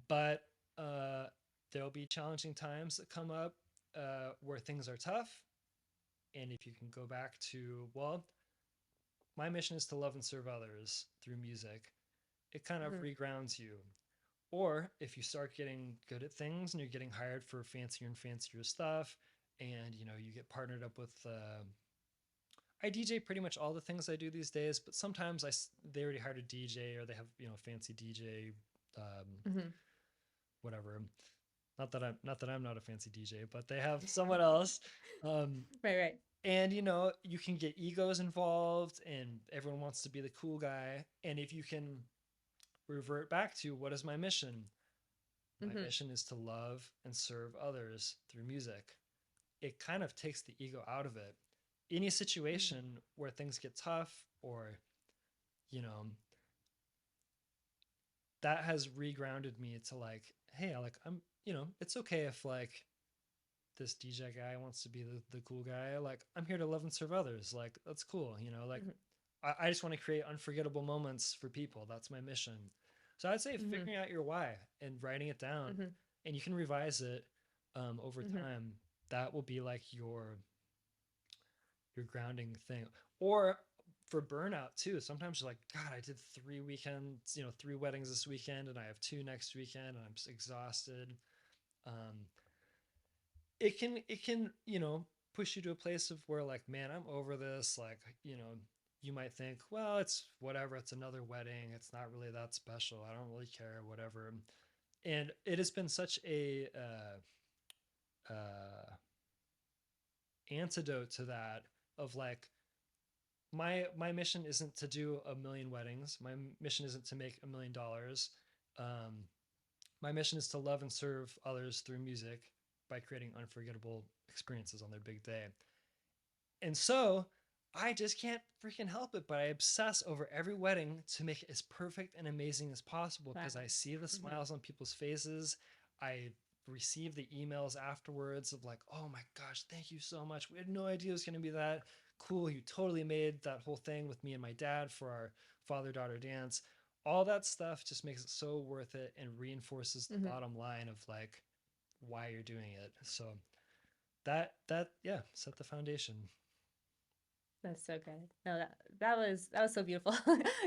But uh there'll be challenging times that come up where things are tough. And if you can go back to, well, my mission is to love and serve others through music, it kind of
Mm-hmm.
regrounds you. Or if you start getting good at things and you're getting hired for fancier and fancier stuff, and you get partnered up with I DJ pretty much all the things I do these days, but sometimes they already hired a DJ, or they have fancy DJ, um,
Mm-hmm.
whatever. Not that I'm not a fancy DJ, but they have someone else. Um,
Right, right.
and you can get egos involved, and everyone wants to be the cool guy. And if you can revert back to, what is my mission? My
Mm-hmm.
mission is to love and serve others through music. It kind of takes the ego out of it. Any
Mm-hmm.
situation where things get tough, or you know that has regrounded me to, like, hey, like, it's okay if, like, this DJ guy wants to be the cool guy. Like, I'm here to love and serve others. Like, that's cool. Like, I just want to create unforgettable moments for people. That's my mission. So I'd say
Mm-hmm.
figuring out your why and writing it down,
Mm-hmm.
and you can revise it over
Mm-hmm.
time. That will be like your grounding thing. Or for burnout too, sometimes you're like, God, I did 3 weekends, 3 weddings this weekend, and I have 2 next weekend, and I'm just exhausted. um, it can push you to a place of where, like, man, I'm over this. Like, you might think, well, it's whatever, it's another wedding, it's not really that special, I don't really care, whatever. And it has been such a uh, antidote to that, of like, my mission isn't to do a million weddings, my mission isn't to make $1 million. um, my mission is to love and serve others through music by creating unforgettable experiences on their big day. And so I just can't freaking help it, but I obsess over every wedding to make it as perfect and amazing as possible,
Wow.
because I see the
Mm-hmm.
smiles on people's faces. I receive the emails afterwards of, like, oh my gosh, thank you so much. We had no idea it was going to be that cool. You totally made that whole thing with me and my dad for our father daughter dance. All that stuff just makes it so worth it and reinforces the
Mm-hmm.
bottom line of, like, why you're doing it. So that yeah, set the foundation.
That's so good. No, that was so beautiful.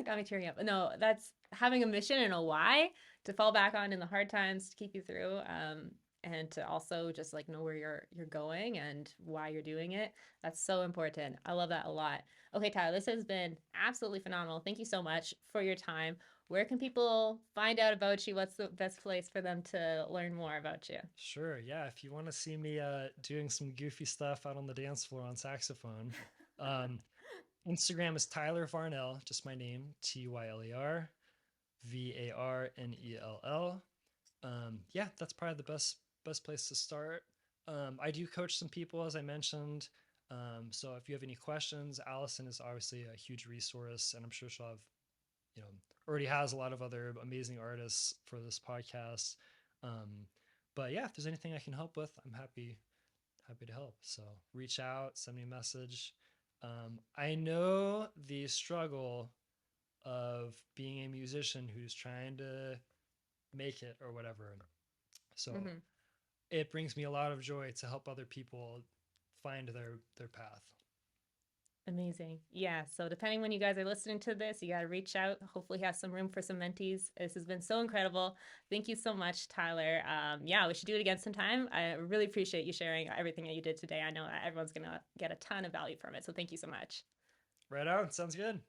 Got me tearing up. No, that's having a mission and a why to fall back on in the hard times to keep you through. And to also just like know where you're going and why you're doing it. That's so important. I love that a lot. Okay, Tyler, this has been absolutely phenomenal. Thank you so much for your time. Where can people find out about you? What's the best place for them to learn more about you?
Sure. Yeah. If you want to see me doing some goofy stuff out on the dance floor on saxophone, um, Instagram is Tyler Varnell, just my name, TYLER VARNELL. Yeah, that's probably the best place to start. I do coach some people, as I mentioned. So if you have any questions, Allison is obviously a huge resource, and I'm sure she'll have, you know, already has a lot of other amazing artists for this podcast. Um, but yeah, if there's anything I can help with, I'm happy to help. So reach out, send me a message. I know the struggle of being a musician who's trying to make it or whatever. So
Mm-hmm.
it brings me a lot of joy to help other people find their path.
Amazing. Yeah. So depending when you guys are listening to this, you got to reach out. Hopefully have some room for some mentees. This has been so incredible. Thank you so much, Tyler. Yeah, we should do it again sometime. I really appreciate you sharing everything that you did today. I know that everyone's going to get a ton of value from it. So thank you so much.
Right on. Sounds good.